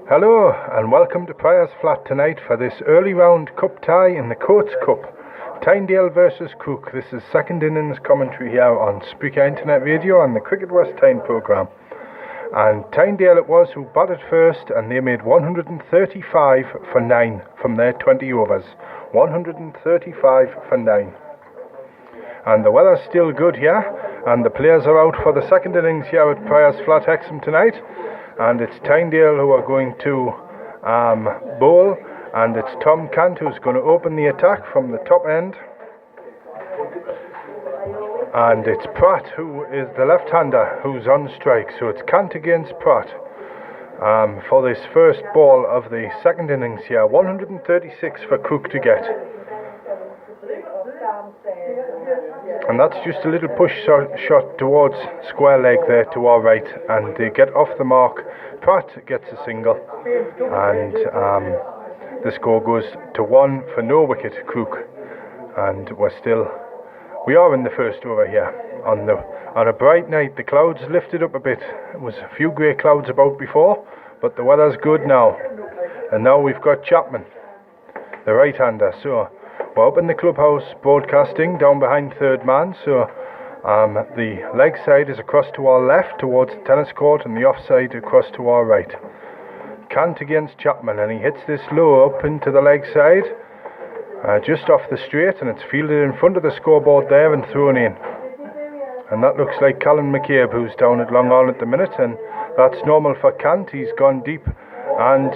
Hello and welcome to Prior's Flat tonight for this early round cup tie in the Coates Cup. Tynedale versus Crook. This is second innings commentary here on Spreaker Internet Radio and the Cricket West Tyne programme. And Tynedale it was who batted first, and they made 135 for 9 from their 20 overs. 135 for 9. And the weather's still good here, and the players are out for the second innings here at Prior's Flat Hexham tonight. And it's Tynedale who are going to bowl, and it's Tom Cant who's going to open the attack from the top end. And it's Pratt who is the left-hander who's on strike. So it's Cant against Pratt for this first ball of the second innings here. 136 for Crook to get. And that's just a little push shot towards square leg there to our right, and they get off the mark. Pratt gets a single, and the score goes to 1 for no wicket Crook. And we are in the first over here. On a bright night, the clouds lifted up a bit. It was a few grey clouds about before, but the weather's good now. And now we've got Chapman, the right-hander. So we're up in the clubhouse broadcasting down behind third man. So the leg side is across to our left towards the tennis court, and the offside across to our right. Cant against Chapman, and he hits this low up into the leg side, just off the straight, and it's fielded in front of the scoreboard there and thrown in. And that looks like Colin McCabe, who's down at long on at the minute, and that's normal for Cant. He's gone deep and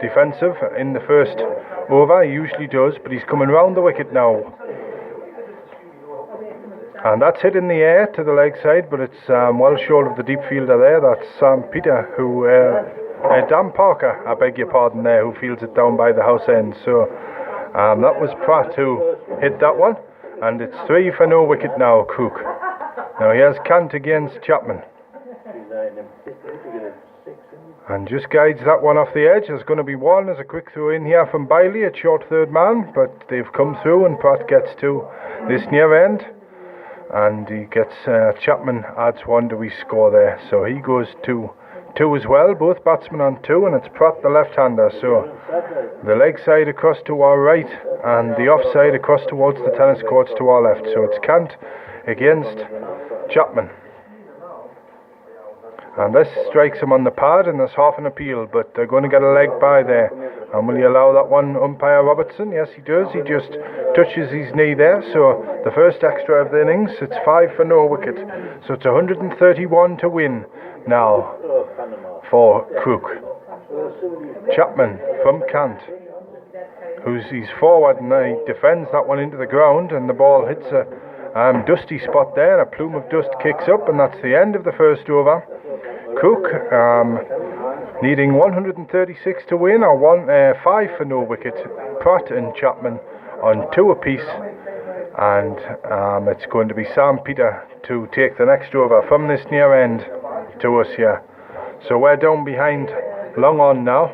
defensive in the first over. He usually does, but he's coming round the wicket now. And that's hit in the air to the leg side, but it's well short of the deep fielder there. That's Sam Peter, Dan Parker, I beg your pardon there, who fields it down by the house end. So that was Pratt who hit that one, and it's 3 for no wicket now, Crook. Now here's Cant against Chapman, and just guides that one off the edge. There's going to be one as a quick throw in here from Bailey at short third man, but they've come through, and Pratt gets to this near end, and he gets Chapman adds 1 to his score there, so he goes to 2 as well, both batsmen on 2, and it's Pratt the left-hander. So the leg side across to our right and the offside across towards the tennis courts to our left. So it's Cant against Chapman, and this strikes him on the pad, and there's half an appeal, but they're going to get a leg by there. And will he allow that one, umpire Robertson? Yes, he does. He just touches his knee there. So the first extra of the innings, it's 5 for no wicket, so it's 131 to win now for Crook. Chapman from Cant, he's forward, and he defends that one into the ground, and the ball hits a dusty spot there. A plume of dust kicks up, and that's the end of the first over. Crook needing 136 to win, or 5 for no wicket. Pratt and Chapman on 2 apiece, and it's going to be Sam Peter to take the next over from this near end to us here. So we're down behind long on now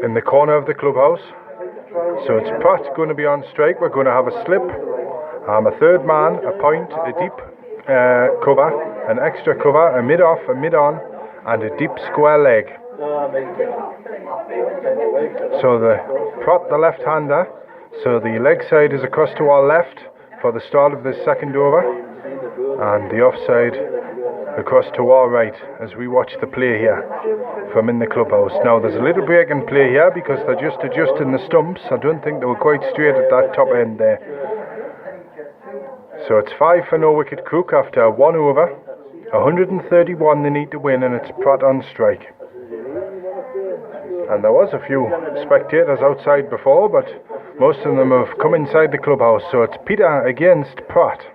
in the corner of the clubhouse. So it's Pratt going to be on strike. We're going to have a slip, a third man, a point, a deep cover, an extra cover, a mid-off, a mid-on, and a deep square leg. So the Pratt the left-hander, so the leg side is across to our left for the start of this second over, and the offside across to our right as we watch the play here from in the clubhouse. Now there's a little break in play here because they're just adjusting the stumps. I don't think they were quite straight at that top end there. So it's 5 for no wicket Crook after 1 over. 131 they need to win, and it's Pratt on strike. And there was a few spectators outside before, but most of them have come inside the clubhouse. So it's Peter against Pratt.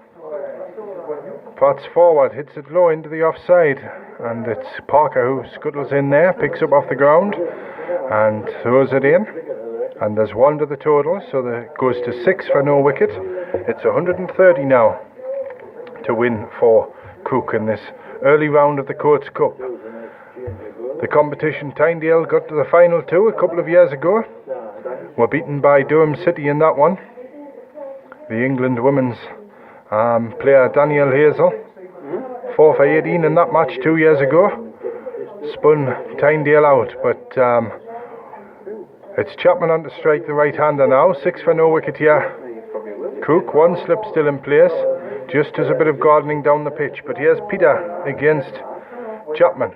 Pratt's forward, hits it low into the offside, and it's Parker who scuttles in there, picks up off the ground and throws it in, and there's 1 to the total, so that goes to 6 for no wicket. It's 130 now to win for Crook in this early round of the Coates Cup. The competition, Tynedale got to the final 2 a couple of years ago, were beaten by Durham City in that one. The England women's player Danielle Hazel, 4 for 18 in that match 2 years ago, spun Tynedale out, but it's Chapman on to strike the right-hander now. 6 for no wicket here. Crook, 1 slip still in place, just as a bit of gardening down the pitch. But here's Peter against Chapman.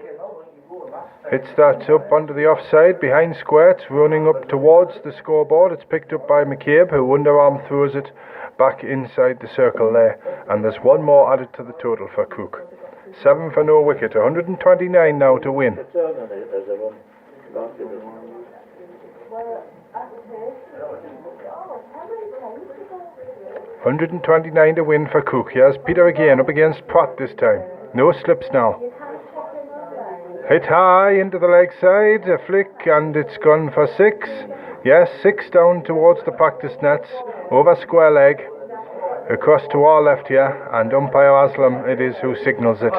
Hits that up onto the offside, behind square. It's running up towards the scoreboard. It's picked up by McCabe, who underarm throws it back inside the circle there. And there's 1 more added to the total for Crook. 7 for no wicket, 129 now to win. 129 to win for Crook. Here's Peter again, up against Pratt this time. No slips now. Hit high into the leg side, a flick, and it's gone for 6. Yes, 6 down towards the practice nets, over square leg, across to our left here, and umpire Aslam it is who signals it.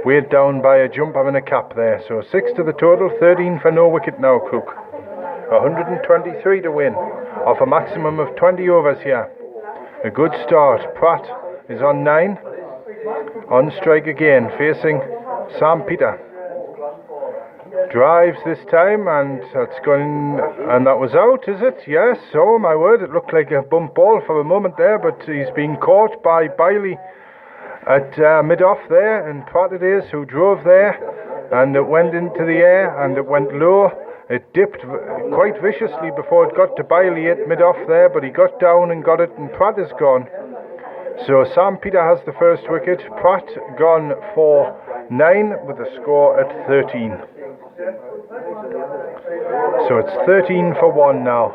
Weighed down by a jumper and a cap there. So 6 to the total, 13 for no wicket now, Crook. 123 to win, off a maximum of 20 overs here. A good start. Pratt is on 9. On strike again, facing Sam Peter. Drives this time, and that's gone, and that was out, is it? Yes, oh my word, it looked like a bump ball for a moment there, but he's been caught by Bailey at mid-off there, and Pratt it is who drove there, and it went into the air, and it went low. It dipped quite viciously before it got to Bailey at mid-off there, but he got down and got it, and Pratt is gone. So Sam Peter has the first wicket. Pratt gone for 9 with a score at 13. So it's 13 for 1 now.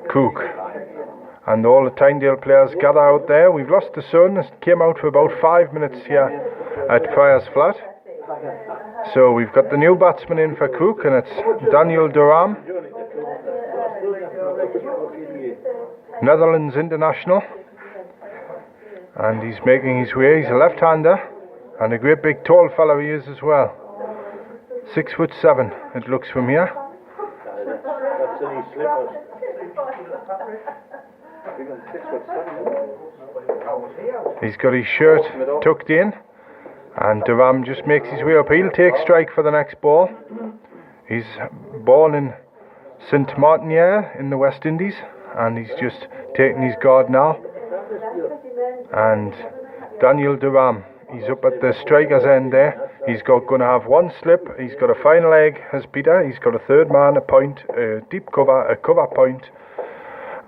Crook. And all the Tynedale players gather out there. We've lost the sun. It came out for about 5 minutes here at Prior's Flat. So we've got the new batsman in for Crook, and it's Daniel Durham, Netherlands international. And he's making his way. He's a left-hander, and a great big tall fellow he is as well. 6'7" it looks from here. He's got his shirt tucked in, and Durham just makes his way up. He'll take strike for the next ball. He's born in St Martiniere in the West Indies, and he's just taking his guard now. And Daniel Durham, he's up at the striker's end there. He's going to have 1 slip. He's got a fine leg as Peter. He's got a third man, a point, a deep cover, a cover point,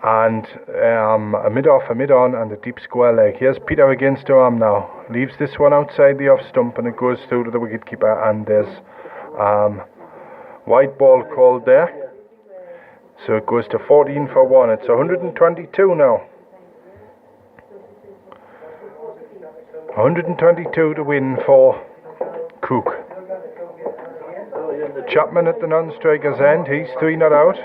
and a mid-off, a mid-on, and a deep square leg. Here's Peter against Durham now. Leaves this one outside the off stump, and it goes through to the wicketkeeper, and there's white ball called there. So it goes to 14 for 1. It's 122 now. 122 to win for Crook. Chapman at the non-striker's end. He's 3 not out.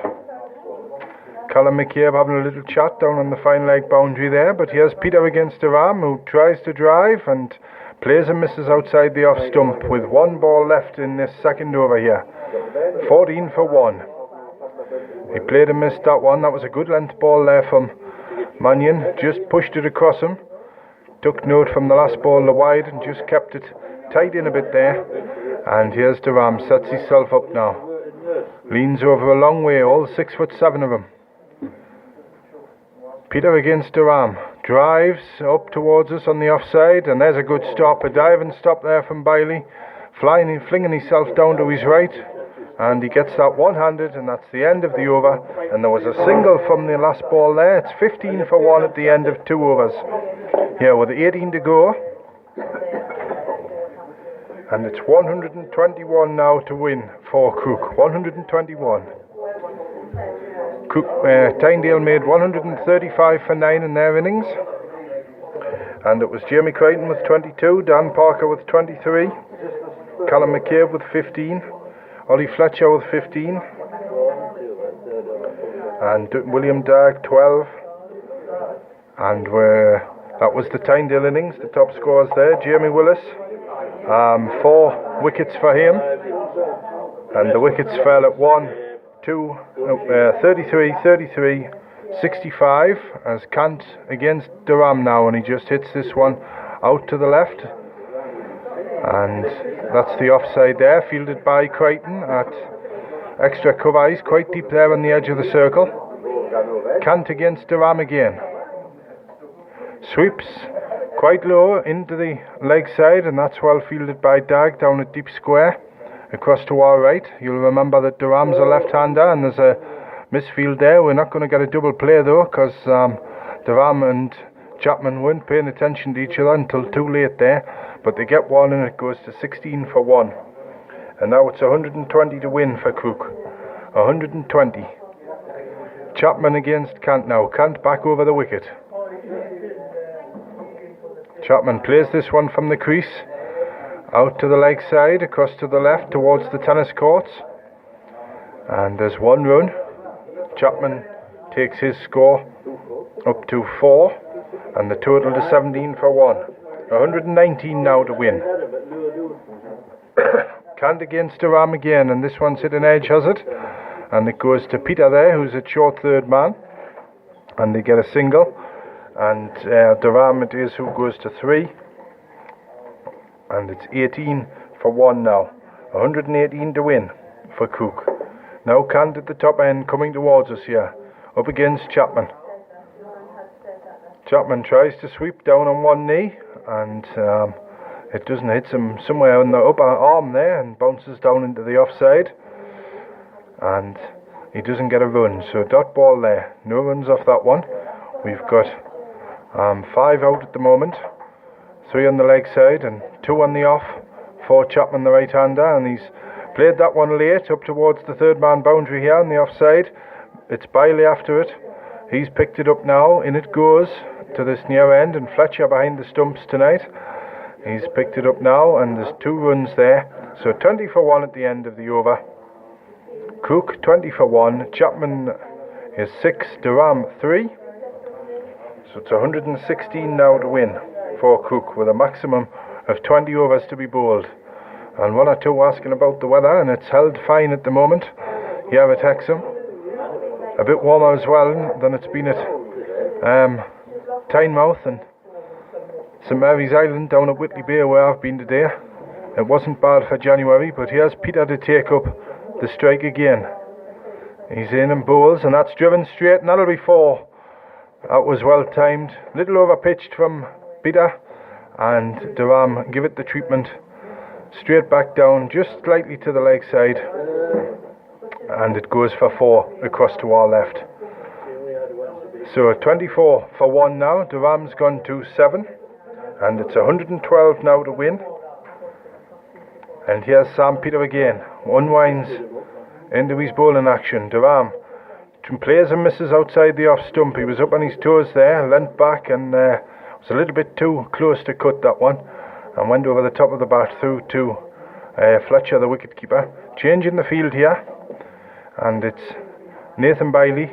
Callum McCabe having a little chat down on the fine leg boundary there. But here's Peter against Durham, who tries to drive and plays and misses outside the off stump with 1 ball left in this second over here. 14 for 1. He played and missed that one. That was a good length ball there from Mannion. Just pushed it across him. Took note from the last ball the wide and just kept it tight in a bit there. And here's Durham, sets himself up now. Leans over a long way, all 6'7" of him. Peter against Durham. Drives up towards us on the offside, and there's a good stop. A diving stop there from Bailey. Flinging himself down to his right. And he gets that one-handed, and that's the end of the over. And there was a single from the last ball there. It's 15 for 1 at the end of 2 overs. Here with 18 to go. And it's 121 now to win for Crook. 121. Tynedale made 135 for 9 in their innings. And it was Jamie Crichton with 22, Dan Parker with 23, Callum McCabe with 15, Ollie Fletcher with 15, and William Dark 12. And that was the Tynedale innings, the top scorers there. Jamie Willis, 4 wickets for him, and the wickets fell at 33, 33, 65 as Kant against Durham now, and he just hits this one out to the left. And that's the offside there, fielded by Crichton at extra cover. He's quite deep there on the edge of the circle. Cant against Durham again. Sweeps quite low into the leg side, and that's well fielded by Dag down at deep square across to our right. You'll remember that Durham's a left-hander and there's a misfield there. We're not going to get a double play though, because Durham and Chapman weren't paying attention to each other until too late there, but they get one and it goes to 16 for 1. And now it's 120 to win for Crook. 120. Chapman against Cant now. Cant back over the wicket. Chapman plays this one from the crease out to the leg side, across to the left towards the tennis courts, and there's 1 run. Chapman takes his score up to 4, and the total to 17 for 1. 119 now to win. Cant against Durham again, and this one's hit an edge, has it? And it goes to Peter there, who's at short third man, and they get a single. And Durham it is who goes to 3, and it's 18 for 1 now. 118 to win for Crook. Now Cant at the top end coming towards us here, up against Chapman. Chapman tries to sweep down on one knee, and it doesn't hit him somewhere on the upper arm there, and bounces down into the offside, and he doesn't get a run. So dot ball there, no runs off that one. We've got 5 out at the moment, 3 on the leg side and 2 on the off for Chapman the right hander, and he's played that one late up towards the third man boundary here on the offside. It's Bailey after it. He's picked it up now, in it goes to this near end, and Fletcher behind the stumps tonight. He's picked it up now, and there's 2 runs there, so 20 for 1 at the end of the over. Crook 20 for 1, Chapman is 6, Durham 3. So it's 116 now to win for Crook, with a maximum of 20 overs to be bowled. And 1 or 2 asking about the weather, and it's held fine at the moment here at Hexham. A bit warmer as well than it's been at Tynemouth and St Mary's Island down at Whitley Bay, where I've been today. It wasn't bad for January, but here's Peter to take up the strike again. He's in and bowls, and that's driven straight, and that'll be 4. That was well timed, little over pitched from Peter, and Durham give it the treatment straight back down, just slightly to the leg side, and it goes for 4 across to our left. So 24 for 1 now. Durham's gone to 7, and it's 112 now to win. And here's Sam Peter again, unwinds into his bowling action. Durham plays and misses outside the off stump. He was up on his toes there, leant back, and was a little bit too close to cut that one, and went over the top of the bat through to Fletcher, the wicketkeeper. Change in the field here, and it's Nathan Bailey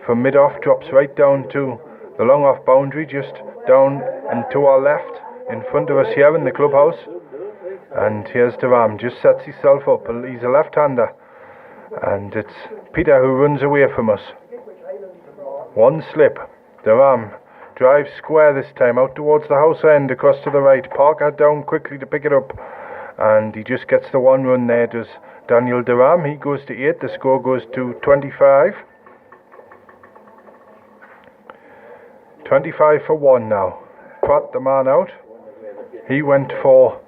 from mid-off, drops right down to the long off boundary, just down and to our left, in front of us here in the clubhouse. And here's Durham, just sets himself up. He's a left-hander, and it's Peter who runs away from us. 1 slip. Durham drives square this time, out towards the house end, across to the right. Parker down quickly to pick it up, and he just gets the 1 run there, does Daniel Durham. He goes to 8, the score goes to 25. 25 for 1 now. Pratt, the man out, he went for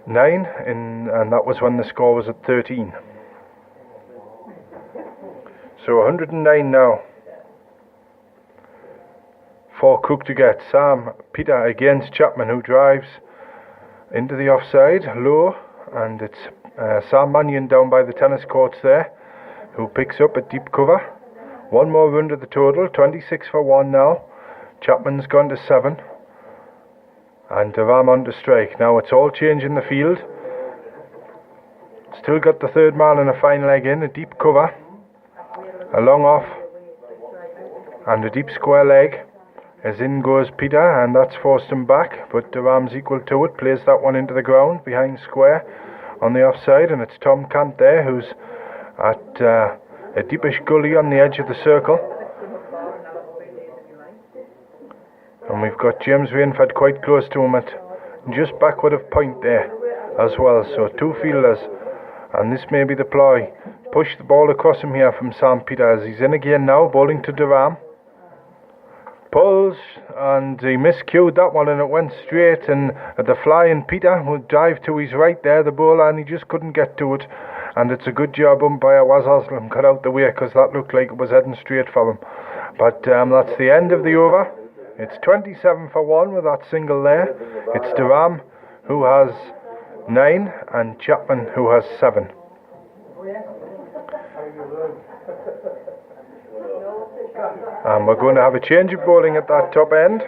9, and that was when the score was at 13. So 109 now for Crook to get. Sam Peter against Chapman, who drives into the offside low, and it's Sam Mannion down by the tennis courts there, who picks up a deep cover. 1 more run to the total. 26 for 1 now. Chapman's gone to 7, and Durham on to strike. Now it's all change in the field. Still got the third man and a fine leg in, a deep cover, a long off, and a deep square leg. As in goes Peter, and that's forced him back, but Durham's equal to it, plays that one into the ground behind square on the offside, and it's Tom Cant there, who's at a deepish gully on the edge of the circle. And we've got James Rainford quite close to him at just backward of point there as well. So 2 fielders, and this may be the ploy. Push the ball across him here from St. Peter as he's in again now, bowling to Durham. Pulls, and he miscued that one and it went straight, and the flying Peter would dive to his right there, the bowler, and he just couldn't get to it. And it's a good job umpire was Oslam cut out the way, because that looked like it was heading straight for him. But that's the end of the over. It's 27 for 1 with that single there. It's Durham who has 9 and Chapman who has 7. And we're going to have a change of bowling at that top end.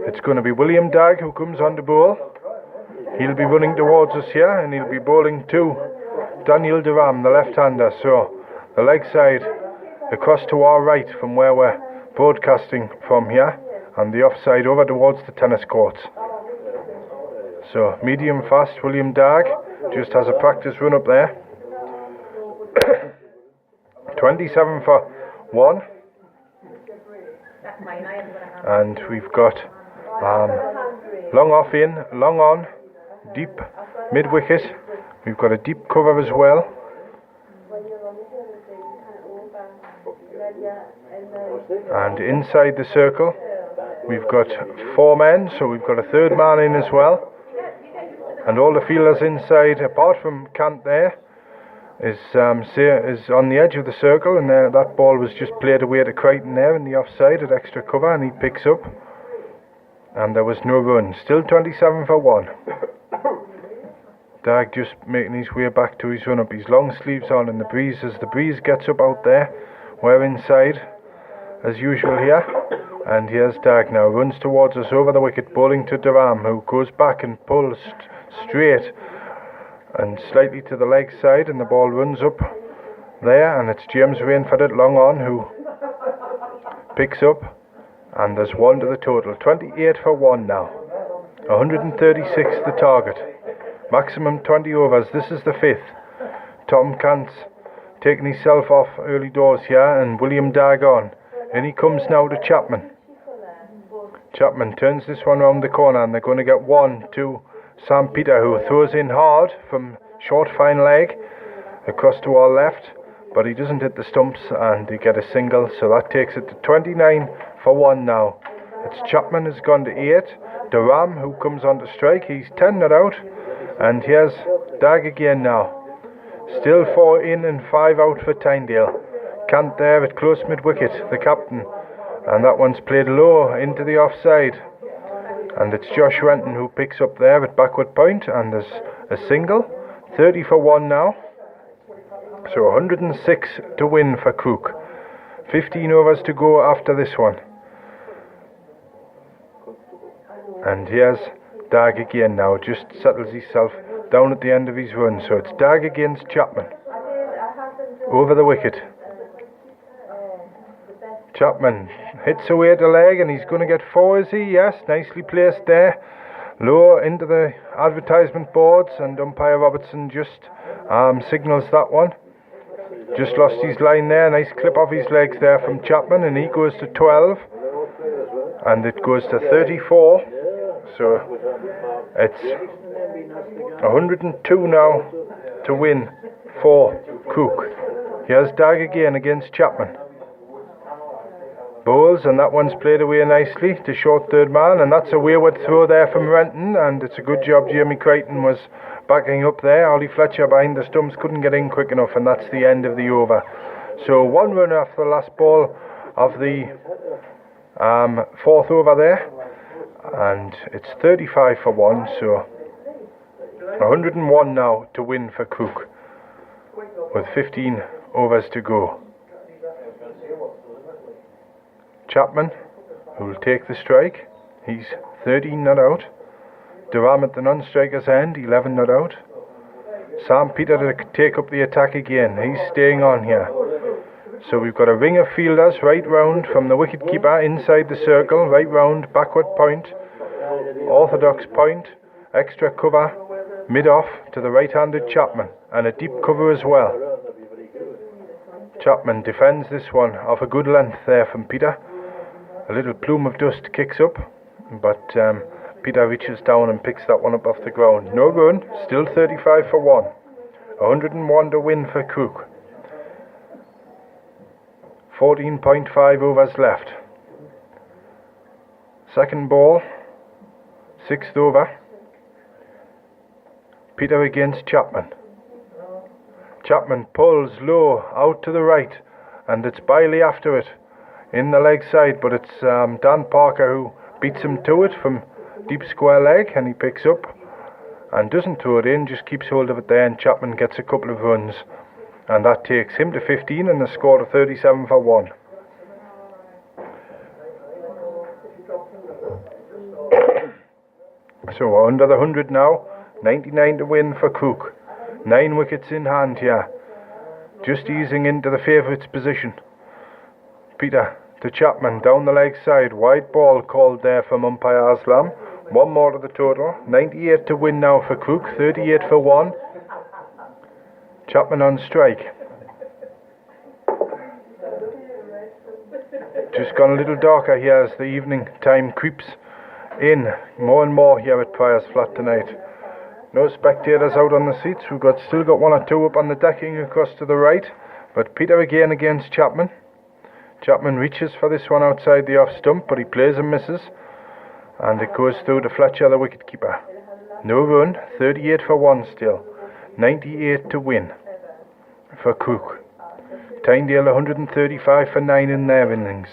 It's going to be William Dagg who comes on to bowl. He'll be running towards us here, and he'll be bowling to Daniel Durham, the left-hander. So the leg side across to our right from where we're broadcasting from here, and the offside over towards the tennis courts. So medium fast William Dagg just has a practice run up there. 27 for 1, and we've got long off in, long on, deep mid wicket. We've got a deep cover as well. And inside the circle we've got 4 men, so we've got a 3rd man in as well. And all the fielders inside, apart from Kant there, is on the edge of the circle, and that ball was just played away to Crichton there in the offside at extra cover, and he picks up, and there was no run. Still 27 for 1. Dagg just making his way back to his run up, his long sleeves on in the breeze. As the breeze gets up out there, we're inside as usual here, and here's Dagg now, runs towards us over the wicket, bowling to Durham, who goes back and pulls straight and slightly to the leg side, and the ball runs up there, and it's James Rainford at long on who picks up, and there's 1 to the total. 28 for 1 now. 136 the target. Maximum 20 overs. This is the 5th. Tom Kant's taking himself off early doors here, and William Dagg on. And he comes now to Chapman. Chapman turns this one round the corner, and they're going to get 1 to St. Peter, who throws in hard from short fine leg across to our left, but he doesn't hit the stumps, and they get a single, so that takes it to 29 for 1 now. It's Chapman has gone to 8. Durham who comes on to strike, he's 10 not out, and here's Dagg again now. Still 4 in and 5 out for Tynedale. Kant there at close mid wicket, the captain, and that one's played low into the offside. And it's Josh Renton who picks up there at backward point, and there's a single. 30 for 1 now. So 106 to win for Crook. 15 overs to go after this one. And here's Dagg again now, just settles himself down at the end of his run. So it's Dagg against Chapman. Over the wicket. Chapman hits away at the leg, and he's going to get 4, is he? Yes, nicely placed there. Low into the advertisement boards, and umpire Robertson just signals that one. Just lost his line there. Nice clip off his legs there from Chapman, and he goes to 12. And it goes to 34. So it's 102 now to win for Crook. Here's Dagg again against Chapman. Bowls, and that one's played away nicely to short 3rd man, and that's a wayward throw there from Renton, and it's a good job Jamie Crichton was backing up there. Ollie Fletcher behind the stumps couldn't get in quick enough, and that's the end of the over. So 1 run off the last ball of the 4th over there, and it's 35 for 1, so 101 now to win for Crook with 15 overs to go. Chapman, who will take the strike, he's 13 not out. Durham at the non-striker's end, 11 not out. St. Peter to take up the attack again, he's staying on here. So we've got a ring of fielders right round from the wicketkeeper inside the circle, right round, backward point, orthodox point, extra cover, mid-off to the right-handed Chapman, and a deep cover as well. Chapman defends this one off a good length there from Peter. A little plume of dust kicks up, but Peter reaches down and picks that one up off the ground. No run, still 35 for 1. 101 to win for Crook. 14.5 overs left. Second ball, 6th over. Peter against Chapman. Chapman pulls low out to the right, and it's Biley after it in the leg side, but it's Dan Parker who beats him to it from deep square leg, and he picks up and doesn't throw it in, just keeps hold of it there, and Chapman gets a couple of runs, and that takes him to 15 and the score to 37 for 1. So we're under the 100 now. 99 to win for Crook. 9 wickets in hand here. Just easing into the favourites position. Peter to Chapman down the leg side. Wide ball called there from umpire Aslam. 1 more to the total. 98 to win now for Crook. 38 for 1. Chapman on strike. Just gone a little darker here as the evening time creeps in more and more here at Prior's Flat tonight. No spectators out on the seats. We've still got 1 or 2 up on the decking across to the right. But Peter again against Chapman. Chapman reaches for this one outside the off stump, but he plays and misses. And it goes through to Fletcher, the wicketkeeper. No run, 38 for 1 still. 98 to win for Crook. Tynedale 135 for 9 in their innings.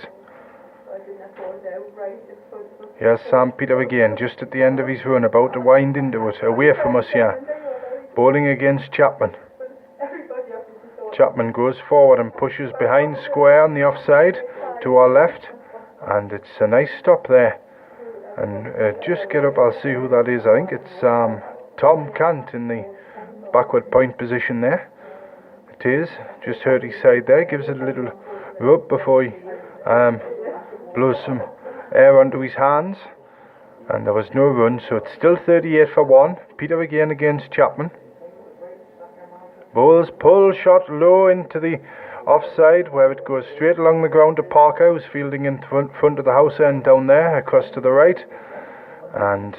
Here's Sam Peter again, just at the end of his run, about to wind into it, away from us here. Bowling against Chapman. Chapman goes forward and pushes behind square on the offside to our left, and it's a nice stop there. And just get up, I'll see who that is. I think it's Tom Cant in the backward point position there. It is, just heard his side there, gives it a little rub before he blows some air onto his hands, and there was no run, so it's still 38 for 1. Peter again against Chapman. Bowls pull shot low into the offside, where it goes straight along the ground to Parker, who's fielding in front of the house end down there, across to the right, and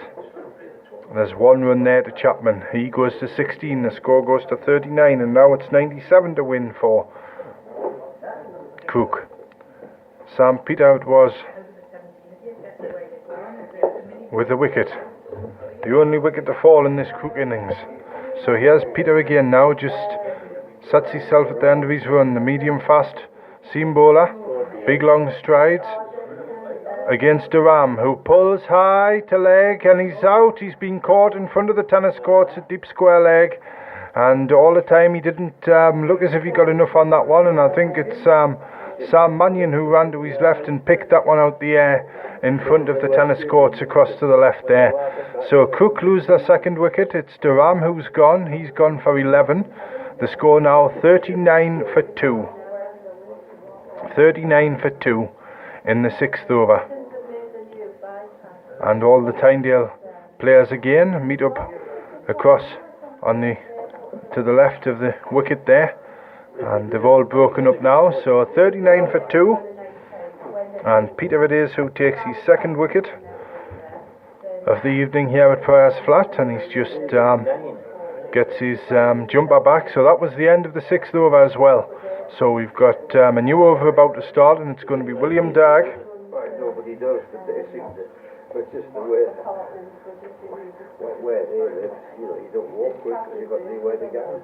there's 1 run there to Chapman. He goes to 16, the score goes to 39, and now it's 97 to win for Crook. Sam Peter it was with the wicket, the only wicket to fall in this Crook innings. So here's Peter again now, just sets himself at the end of his run, the medium fast seam bowler, big long strides against Durham, who pulls high to leg, and he's out. He's been caught in front of the tennis courts at deep square leg, and all the time he didn't look as if he got enough on that one, and I think it's Sam Mannion who ran to his left and picked that one out the air in front of the tennis courts across to the left there. So Crook lose their second wicket. It's Durham who's gone. He's gone for 11. The score now 39 for 2. 39 for 2 in the 6th over. And all the Tynedale players again meet up across on to the left of the wicket there. And they've all broken up now. So 39 for 2. And Peter it is who takes his second wicket of the evening here at Prior's Flat, and he's just gets his jumper back. So that was the end of the 6th over as well. So we've got a new over about to start, and it's going to be William Dagg. Nobody does, but it's just the way where they live. You don't walk quick because you've got anywhere to go.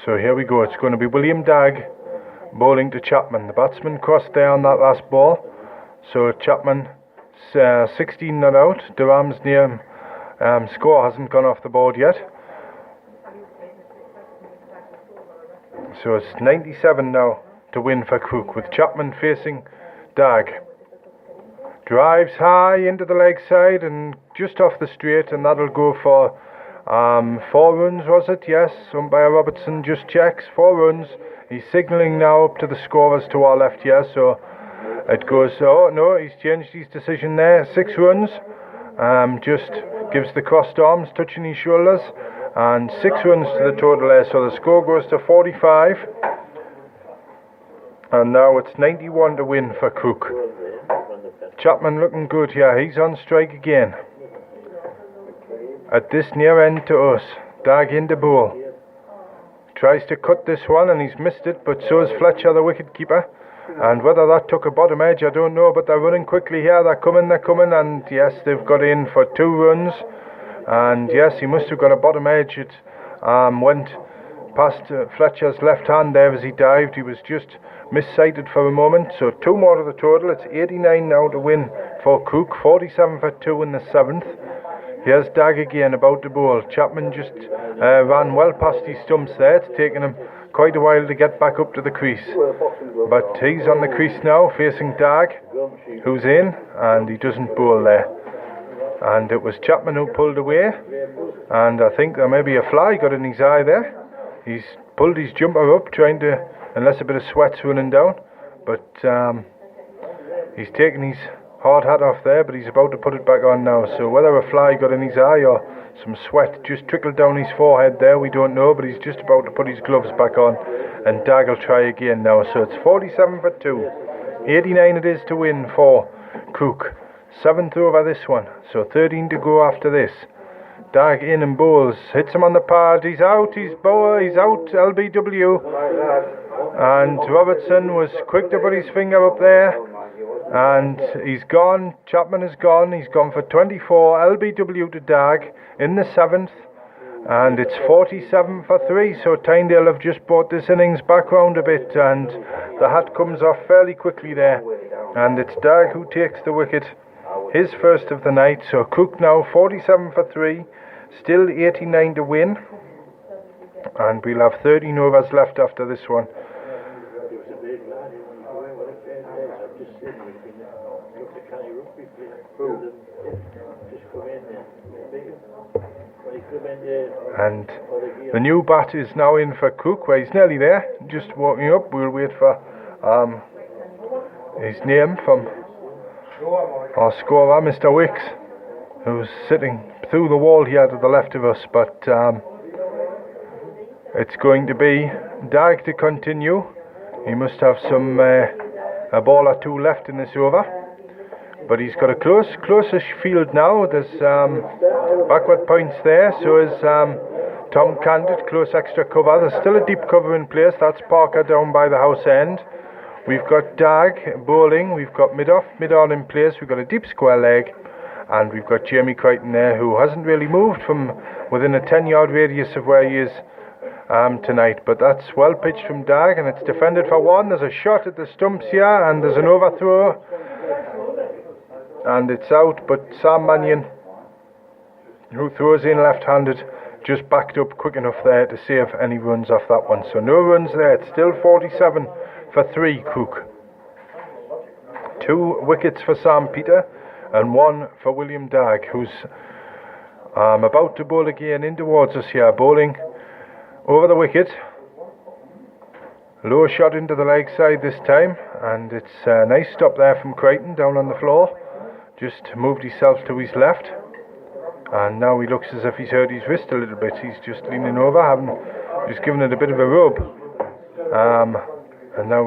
So here we go. It's going to be William Dagg bowling to Chapman. The batsman crossed there on that last ball. So Chapman 16 not out. Durham's near score hasn't gone off the board yet. So it's 97 now to win for Crook, with Chapman facing Dagg. Drives high into the leg side and just off the straight, and that'll go for 4 runs, was it? Yes, umpire Robertson just checks. 4 runs. He's signalling now up to the scorers to our left here, so it goes, oh no, he's changed his decision there. 6 runs. Just gives the crossed arms, touching his shoulders, and 6 runs to the total there, so the score goes to 45. And now it's 91 to win for Crook. Chapman looking good here. He's on strike again. At this near end to us. Dag in the bowl. Tries to cut this one and he's missed it, but so is Fletcher, the wicket keeper. And whether that took a bottom edge, I don't know, but they're running quickly here. They're coming, and yes, they've got in for 2 runs. And yes, he must have got a bottom edge. It went past Fletcher's left hand there as he dived. He was just missighted for a moment. So 2 more to the total. It's 89 now to win for Crook. 47 for 2 in the 7th. Here's Dag again about the bowl. Chapman just ran well past his stumps there. It's taken him quite a while to get back up to the crease. But he's on the crease now facing Dag, who's in, and he doesn't bowl there. And it was Chapman who pulled away, and I think there may be a fly got in his eye there. He's pulled his jumper up trying to, unless a bit of sweat's running down, but he's taken his hard hat off there, but he's about to put it back on now. So whether a fly got in his eye or some sweat just trickled down his forehead there, we don't know, but he's just about to put his gloves back on, and Dag will try again now. So it's 47 for 2. 89 it is to win for Crook. 7th over this one, so 13 to go after this. Dag in and bowls, hits him on the pad, he's out, he's out, LBW. And Robertson was quick to put his finger up there. And he's gone. Chapman is gone. He's gone for 24. LBW to Dag in the 7th. And it's 47 for 3. So Tynedale have just brought this innings back round a bit. And the hat comes off fairly quickly there. And it's Dag who takes the wicket. His first of the night. So Crook now 47 for 3. Still 89 to win. And we'll have 13 overs left after this one. And the new bat is now in for Crook, where he's nearly there, just walking up. We'll wait for his name from our scorer, Mr. Wicks, who's sitting through the wall here to the left of us. But it's going to be Dag to continue. He must have some a ball or 2 left in this over. But he's got a closish field now. There's backward points there. So is Tom Candid, close extra cover. There's still a deep cover in place. That's Parker down by the house end. We've got Dag bowling. We've got mid-on in place. We've got a deep square leg. And we've got Jamie Crichton there, who hasn't really moved from within a 10-yard radius of where he is tonight. But that's well pitched from Dag, and it's defended for 1. There's a shot at the stumps here, and there's an overthrow. And it's out, but Sam Mannion, who throws in left-handed, just backed up quick enough there to save any runs off that one. So no runs there. It's still 47 for 3, Crook. 2 wickets for Sam Peter and 1 for William Dag, who's about to bowl again in towards us here, bowling over the wicket. Low shot into the leg side this time, and it's a nice stop there from Crichton down on the floor. Just moved himself to his left, and now he looks as if he's hurt his wrist a little bit. He's just leaning over, just giving it a bit of a rub. And now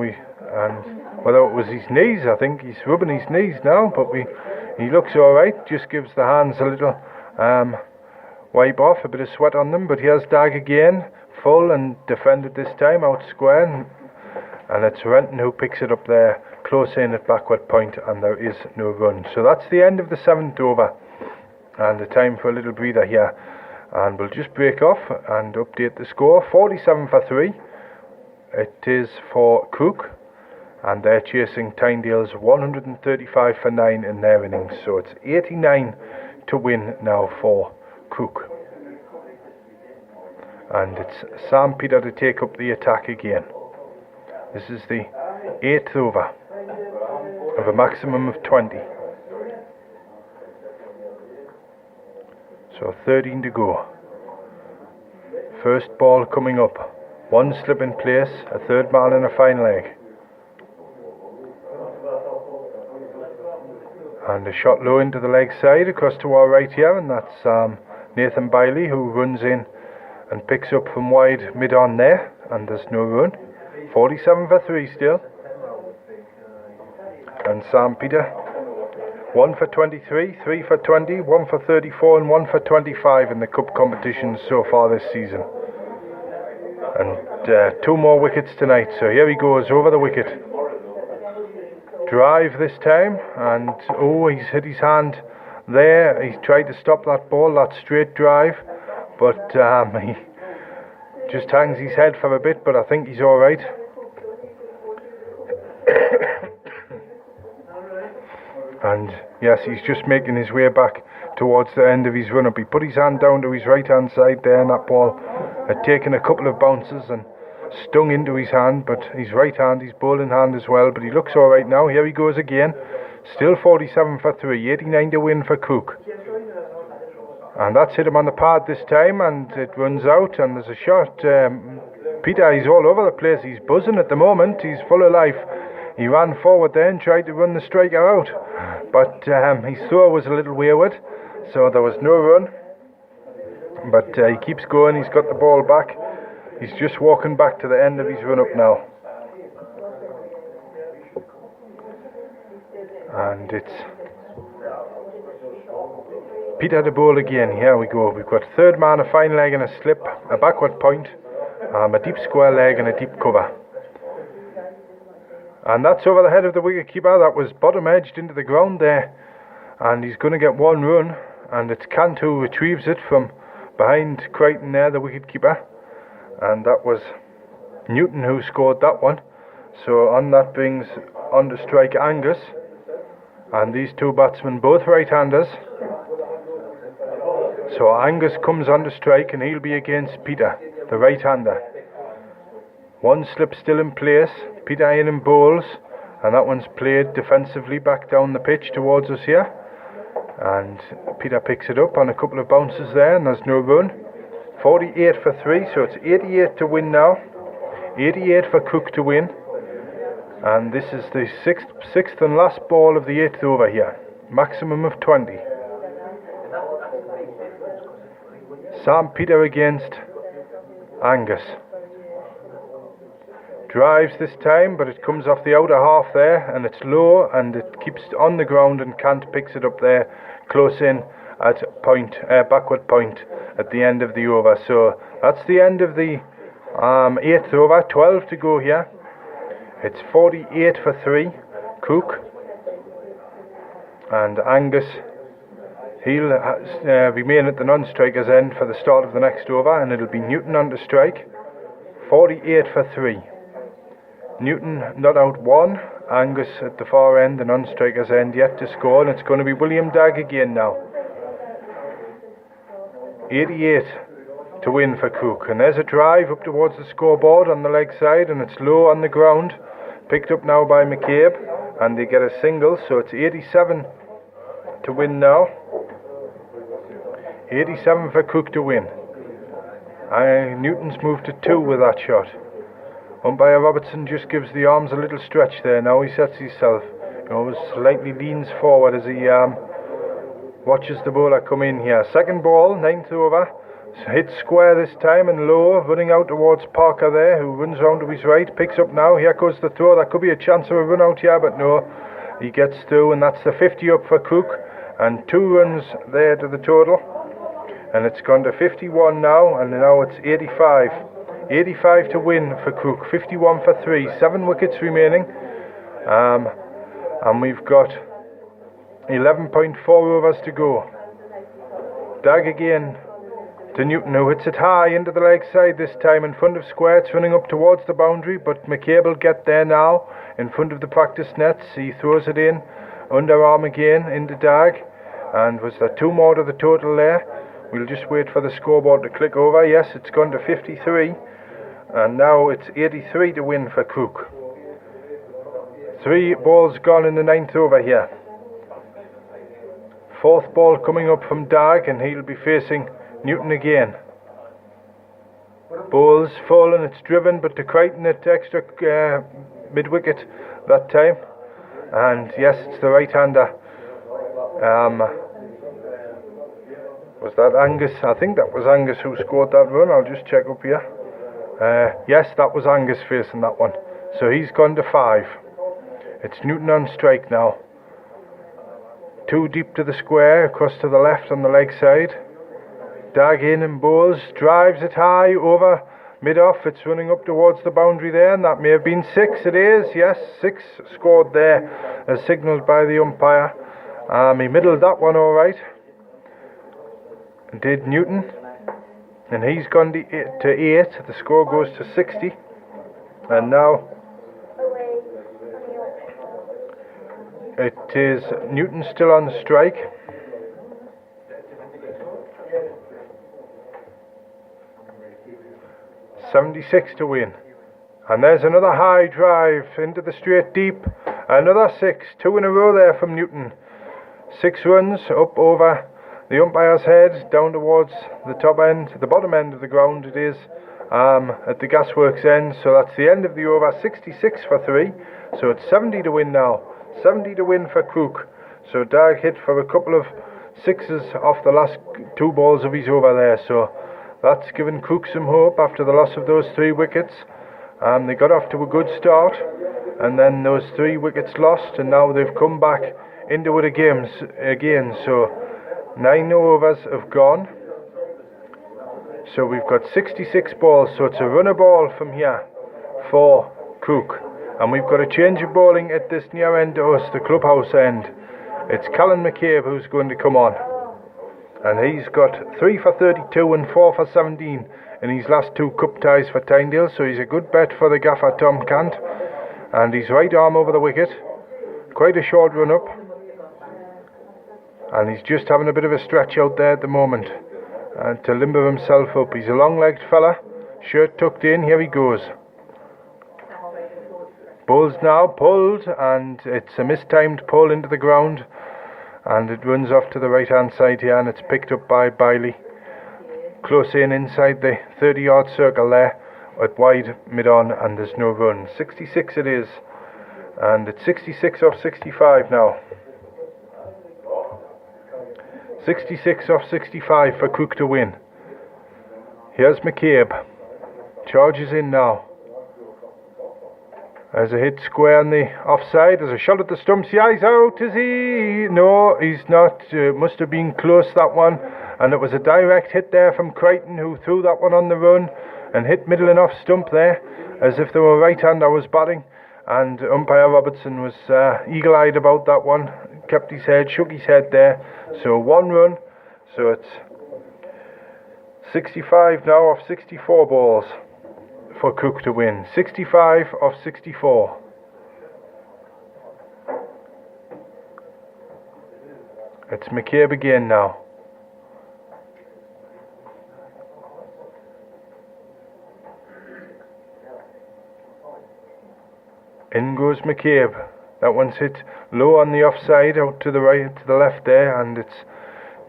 whether it was his knees, I think he's rubbing his knees now, but he looks alright. Just gives the hands a little wipe off, a bit of sweat on them. But here's Dag again, full and defended this time, out square, and it's Renton who picks it up there, close in at backward point, and there is no run. So that's the end of the 7th over, and the time for a little breather here. And we'll just break off and update the score. 47 for 3 it is for Crook, and they're chasing Tynedale's 135 for 9 in their innings. So it's 89 to win now for Crook. And it's Sam Peter to take up the attack again. This is the 8th over of a maximum of 20. So 13 to go. First ball coming up. 1 slip in place, a 3rd man and a fine leg. And a shot low into the leg side across to our right here, and that's Nathan Biley, who runs in and picks up from wide mid-on there, and there's no run. 47 for 3 still. and Sam Peter. 1 for 23, 3 for 20, 1 for 34 and 1 for 25 in the cup competitions so far this season. And 2 more wickets tonight, so here he goes over the wicket. Drive this time, and oh, he's hit his hand there. He tried to stop that ball, that straight drive, but he just hangs his head for a bit, but I think he's alright. And yes, he's just making his way back towards the end of his run-up. He put his hand down to his right hand side there, and that ball had taken a couple of bounces and stung into his hand, but his right hand, his bowling hand as well, but he looks alright now. Here he goes again. Still 47 for 3, 89 to win for Crook. And that's hit him on the pad this time, and it runs out, and there's a shot. Peter, he's all over the place. He's buzzing at the moment. He's full of life. He ran forward there and tried to run the striker out, but his throw was a little wayward, so there was no run. But he keeps going. He's got the ball back. He's just walking back to the end of his run-up now. And it's Peter to bowl again. Here we go. We've got third man, a fine leg and a slip, a backward point, a deep square leg and a deep cover. And that's over the head of the wicket keeper. That was bottom edged into the ground there, and he's going to get 1 run, and it's Kant who retrieves it from behind Crichton there, the wicket keeper, and that was Newton who scored that one. So on that brings on to strike Angus, and these 2 batsmen both right-handers. So Angus comes on to strike, and he'll be against Peter, the right-hander. 1 slip still in place. Peter in bowls, and that one's played defensively back down the pitch towards us here, and Peter picks it up on a couple of bounces there, and there's no run. 48 for 3, so it's 88 to win now. 88 for Crook to win, and this is the sixth and last ball of the 8th over here. Maximum of 20. Sam Peter against Angus. Drives this time, but it comes off the outer half there, and it's low, and it keeps on the ground, and Kant picks it up there close in at backward point at the end of the over. So that's the end of the 8th over. 12 to go here. It's 48 for 3 Crook, and Angus, he'll remain at the non-striker's end for the start of the next over, and it'll be Newton on to strike. 48 for 3. Newton not out 1, Angus at the far end, the non-striker's end yet to score, and it's going to be William Dagg again now. 88 to win for Crook, and there's a drive up towards the scoreboard on the leg side, and it's low on the ground, picked up now by McCabe, and they get a single, so it's 87 to win now. 87 for Crook to win. Newton's moved to 2 with that shot. Umpire Robertson just gives the arms a little stretch there. Now he sets himself, slightly leans forward as he watches the bowler come in here. Second ball, 9th over. Hit square this time and low, running out towards Parker there, who runs round to his right, picks up now. Here goes the throw. There could be a chance of a run out here, but no. He gets through, and that's the 50 up for Crook, and 2 runs there to the total. And it's gone to 51 now, and now it's 85. 85 to win for Crook, 51 for 3, 7 wickets remaining, and we've got 11.4 overs to go. Dagg again to Newton, who hits it high into the leg side this time in front of square. It's running up towards the boundary, but McCabe will get there now in front of the practice nets. He throws it in, underarm again into Dagg, and was there 2 more to the total there? We'll just wait for the scoreboard to click over. Yes, it's gone to 53. And now it's 83 to win for Crook. 3 balls gone in the 9th over here. 4th ball coming up from Dagg, and he'll be facing Newton again. Ball's fallen, it's driven, but to Crichton at extra mid-wicket that time. And yes, it's the right-hander. Was that Angus? I think that was Angus who scored that run. I'll just check up here. Yes, that was Angus facing that one. So he's gone to 5. It's Newton on strike now. 2 deep to the square, across to the left on the leg side. Dag in and bowls, drives it high over mid-off. It's running up towards the boundary there, and that may have been 6. It is, yes, 6 scored there, as signalled by the umpire. He middled that one all right. Did Newton, and he's gone to 8. The score goes to 60, and now it is Newton still on strike. $76 to win. And there's another high drive into the straight deep. Another 6. 2 in a row there from Newton. 6 runs up over the umpire's head, down towards the top end, the bottom end of the ground it is, at the gasworks end. So that's the end of the over. 66 for 3. So it's 70 to win now. 70 to win for Crook. So Dag hit for a couple of 6s off the last 2 balls of his over there. So that's given Crook some hope after the loss of those 3 wickets. They got off to a good start, and then those 3 wickets lost, and now they've come back into it again. So 9 overs have gone. So we've got 66 balls, so it's a runner ball from here for Crook. And we've got a change of bowling at this near end to us, the clubhouse end. It's Callan McCabe who's going to come on. And he's got 3 for 32 and 4 for 17 in his last 2 cup ties for Tynedale, so he's a good bet for the gaffer Tom Cant. And his right arm over the wicket, quite a short run up, and he's just having a bit of a stretch out there at the moment to limber himself up. He's a long-legged fella, shirt tucked in. Here he goes. Bowls now, pulled, and it's a mistimed pull into the ground. And it runs off to the right hand side here, and it's picked up by Biley. Close in inside the 30-yard circle there at wide mid-on, and there's no run. 66 it is, and it's 66 off 65 now. 66 off 65 for Crook to win. Here's McCabe. Charges in now. There's a hit square on the offside. There's a shot at the stumps. Yeah, he's out, is he? No, he's not. Must have been close, that one. And it was a direct hit there from Crichton, who threw that one on the run and hit middle and off stump there, as if they were right-hander was batting. And umpire Robertson was eagle-eyed about that one. Kept his head, shook his head there. So 1 run. So it's 65 now off 64 balls for Crook to win. 65 off 64. It's McCabe again now. In goes McCabe. That one's hit low on the offside, out to the right, to the left there, and it's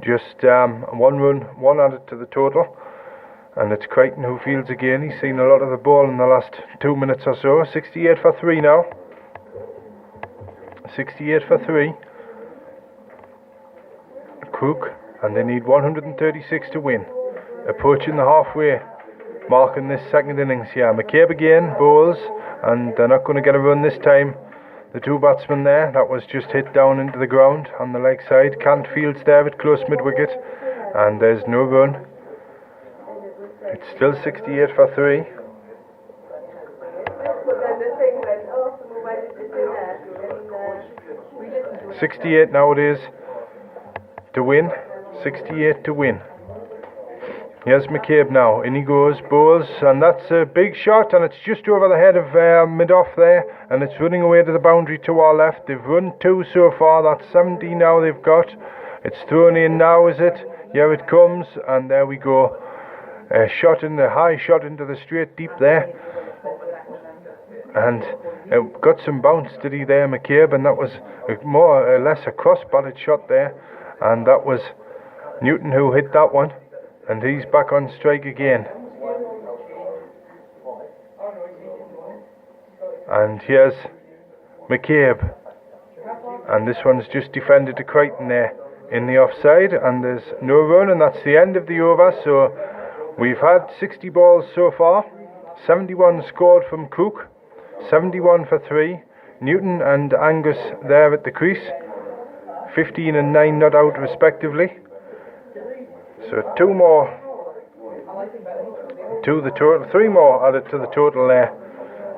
just 1 run, 1 added to the total. And it's Crichton who fields again. He's seen a lot of the ball in the last 2 minutes or so. 68 for 3 now. 68 for 3. Crook, and they need 136 to win. Approaching the halfway mark in this second innings here. McCabe again, bowls, and they're not going to get a run this time. The 2 batsmen there, that was just hit down into the ground on the leg side. Cant fields there at close mid-wicket, and there's no run. It's still 68 for 3. 68 now it is to win. 68 to win. Here's McCabe now. In he goes, bowls, and that's a big shot, and it's just over the head of mid-off there, and it's running away to the boundary to our left. They've run 2 so far. That's 70 now they've got. It's thrown in now, is it? Here it comes, and there we go. A shot in the high shot into the straight deep there, and it got some bounce, did he there, McCabe? And that was more or less a cross-batted shot there, and that was Newton who hit that one, and he's back on strike again. And here's McCabe, and this one's just defended to Crichton there in the offside, and there's no run, and that's the end of the over. So we've had 60 balls so far. 71 scored from Crook, 71 for 3. Newton and Angus there at the crease, 15 and 9 not out respectively. So 2 more to the total, 3 more added to the total there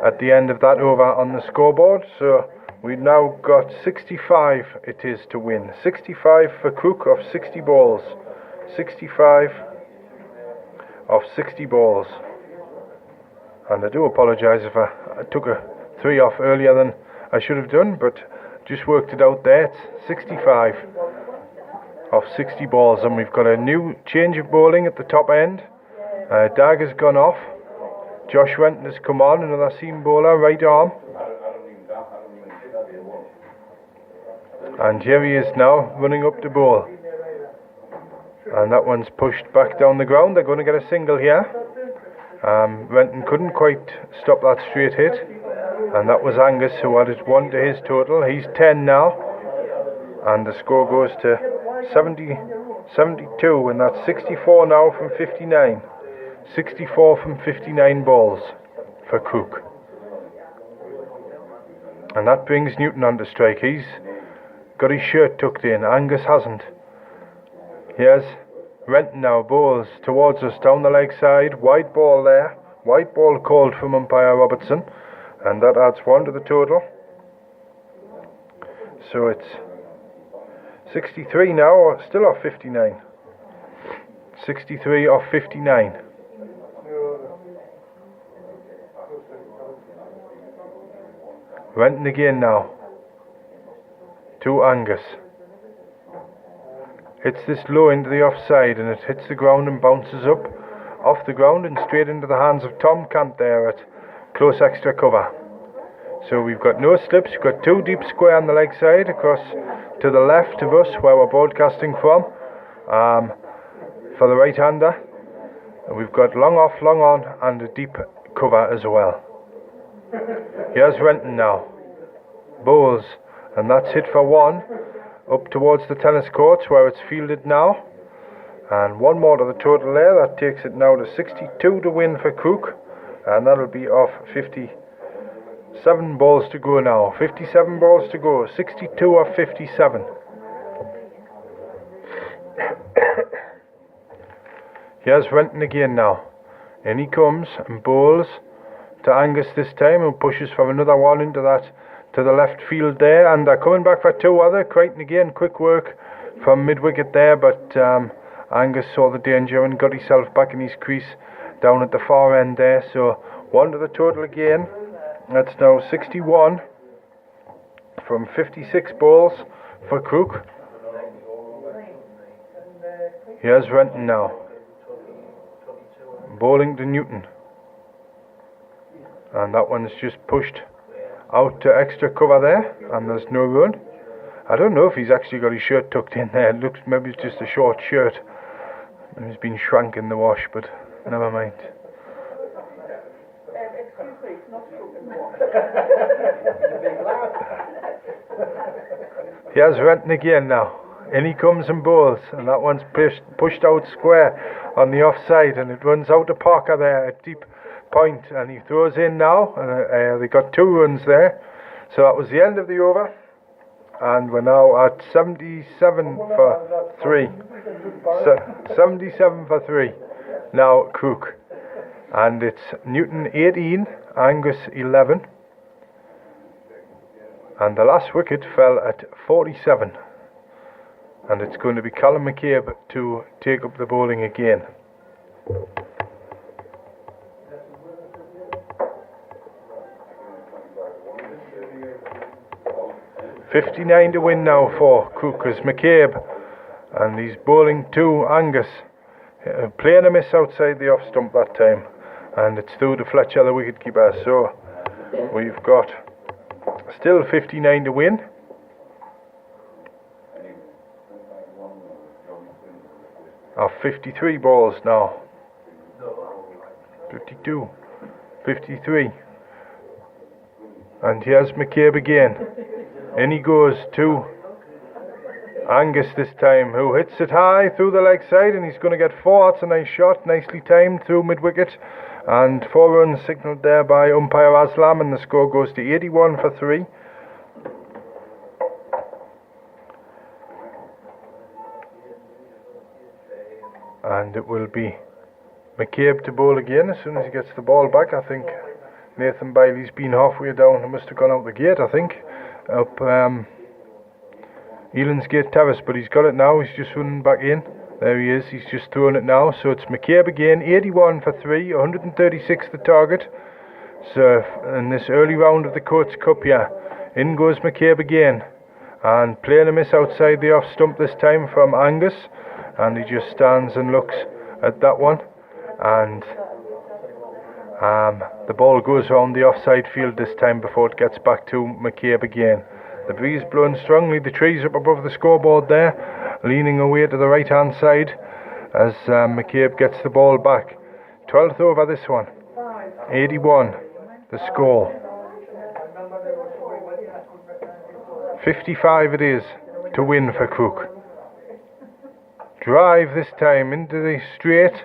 at the end of that over on the scoreboard. So we've now got 65 it is to win. 65 for Crook of 60 balls. 65 of 60 balls. And I do apologise if I took a 3 off earlier than I should have done, but just worked it out there. It's 65 of 60 balls, and we've got a new change of bowling at the top end. Dag has gone off. Josh Renton has come on, another seam bowler, right arm. And here he is now, running up the bowl. And that one's pushed back down the ground. They're going to get a single here. Renton couldn't quite stop that straight hit. And that was Angus who added 1 to his total. He's 10 now. And the score goes to 72, and that's 64 now from 59. 64 from 59 balls for Crook. And that brings Newton on to strike. He's got his shirt tucked in. Angus hasn't. Here's Renton now, bowls towards us down the leg side. White ball there. White ball called from umpire Robertson. And that adds 1 to the total. So it's 63 now, or still off 59. 63 off 59. Renton again now. To Angus. Hits this low into the offside, and it hits the ground and bounces up off the ground and straight into the hands of Tom Cant there at close extra cover. So we've got no slips. We've got 2 deep square on the leg side across to the left of us where we're broadcasting from, for the right hander. And we've got long off, long on, and a deep cover as well. Here's Renton now. Bowls, and that's hit for 1 up towards the tennis courts where it's fielded now. And 1 more to the total there. That takes it now to 62 to win for Crook. And that'll be off 57 balls to go now. 57 balls to go. 62 off 57. Here's Renton again now. In he comes and bowls to Angus this time, who pushes for another one into that to the left field there, and they're coming back for 2 other. Crichton again, quick work from mid-wicket there, but Angus saw the danger and got himself back in his crease down at the far end there. So 1 to the total again. That's now 61 from 56 balls for Crook. Here's Renton now, bowling to Newton, and that one's just pushed out to extra cover there, and there's no run. I don't know if he's actually got his shirt tucked in there. It looks maybe it's just a short shirt and he's been shrunk in the wash, but never mind. Here's Renton again now. In he comes and bowls, and that one's pushed out square on the offside, and it runs out to Parker there at deep point, and he throws in now, and they got 2 runs there. So that was the end of the over, and we're now at 77 for 3. 77 for 3 now Crook, and it's Newton 18, Angus 11, and the last wicket fell at 47, and it's going to be Callum McCabe to take up the bowling again. $59 to win now for Crook as McCabe, and he's bowling to Angus, playing a miss outside the off stump that time, and it's through to Fletcher, the wicketkeeper. So we've got still 59 to win. Of 53 balls now. 52, 53, and here's McCabe again. In he goes to Angus this time, who hits it high through the leg side, and he's going to get 4. That's a nice shot, nicely timed through mid-wicket, and 4 runs signalled there by umpire Aslam, and the score goes to 81 for 3 and it will be McCabe to bowl again as soon as he gets the ball back. I think Nathan Bailey's been halfway down. He must have gone out the gate, I think, up Elands Gate Terrace, but he's got it now. He's just running back in. There he is. He's just throwing it now. So it's McCabe again, 81 for 3, 136 the target. So in this early round of the Coates Cup here, in goes McCabe again, and playing a miss outside the off stump this time from Angus, and he just stands and looks at that one, and the ball goes around the offside field this time before it gets back to McCabe again. The breeze blowing strongly, the trees up above the scoreboard there, leaning away to the right hand side as McCabe gets the ball back. 12th over this one, 81 the score. 55 it is to win for Crook. Drive this time into the straight,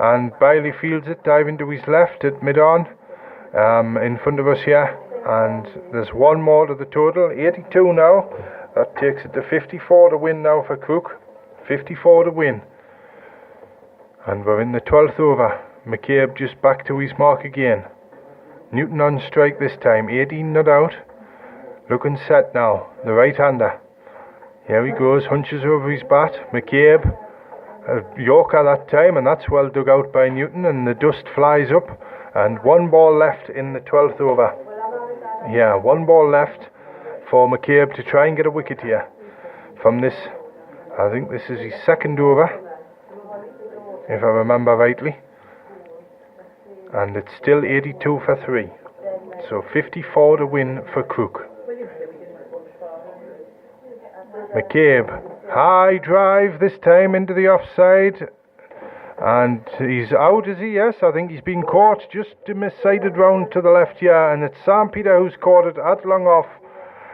and Bailey fields it, diving to his left at mid-on, in front of us here, and there's one more to the total, 82 now. That takes it to 54 to win now for Crook. 54 to win. And we're in the 12th over. McCabe just back to his mark again. Newton on strike this time, 18 not out. Looking set now, the right-hander. Here he goes, hunches over his bat. McCabe, a Yorker that time, and that's well dug out by Newton, and the dust flies up. And one ball left in the 12th over. Yeah, one ball left for McCabe to try and get a wicket here. From this, I think this is his second over, if I remember rightly. And it's still 82 for 3. So 54 to win for Crook. McCabe, high drive this time into the offside, and he's out, is he? Yes, I think he's been caught, just missided round to the left here, and it's Sam Peter who's caught it at long off,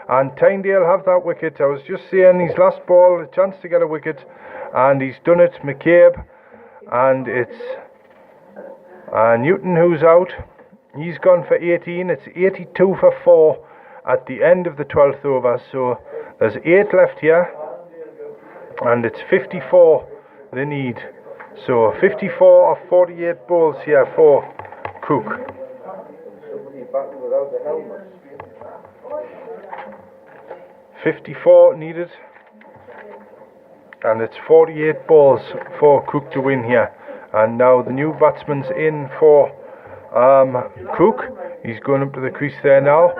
and Tynedale have that wicket. I was just saying his last ball, a chance to get a wicket, and he's done it, McCabe, and it's Newton who's out. He's gone for 18. It's 82 for 4 at the end of the 12th over, so there's 8 left here, and it's 54 they need. So 54 of 48 balls here for Crook. Somebody batting without the helmet. 54 needed, and it's 48 balls for Crook to win here. And now the new batsman's in for Crook. He's going up to the crease there now,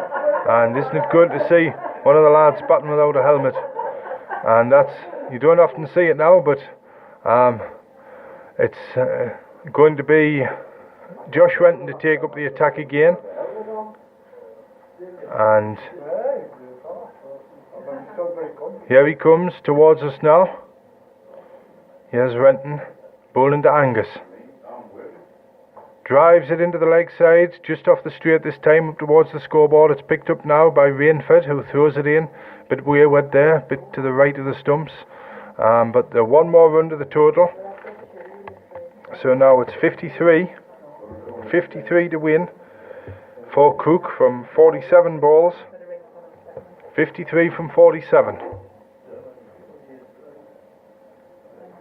and isn't it good to see one of the lads batting without a helmet? And that's, you don't often see it now, but it's going to be Josh Renton to take up the attack again, and here he comes towards us now. Here's Renton bowling to Angus. Drives it into the leg side, just off the straight this time, up towards the scoreboard. It's picked up now by Rainford, who throws it in. Bit wayward there, bit to the right of the stumps. But one more run to the total. So now it's 53. 53 to win for Crook from 47 balls. 53 from 47.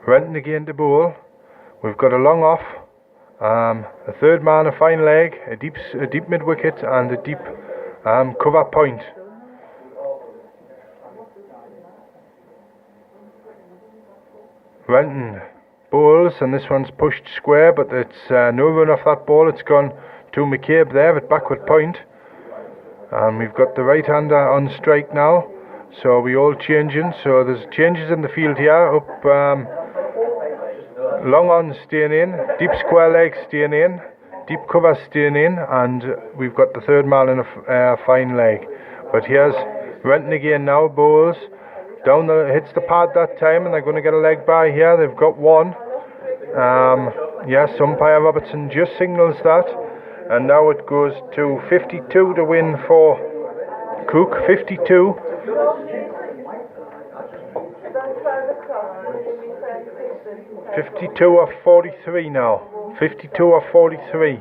Renton again to bowl. We've got a long off, a third man, a fine leg, a deep mid wicket, and a deep cover point. Renton bowls, and this one's pushed square, but it's no run off that ball. It's gone to McCabe there at backward point. And we've got the right hander on strike now, so we all changing. So there's changes in the field here. Up long on staying in, deep square leg staying in, deep cover staying in, and we've got the third man in a fine leg. But here's Renton again now, bowls down, hits the pad that time, and they're going to get a leg by here. They've got one. Yes, umpire Robertson just signals that, and now it goes to 52 to win for Crook. 52. of 43 now. 52 of 43.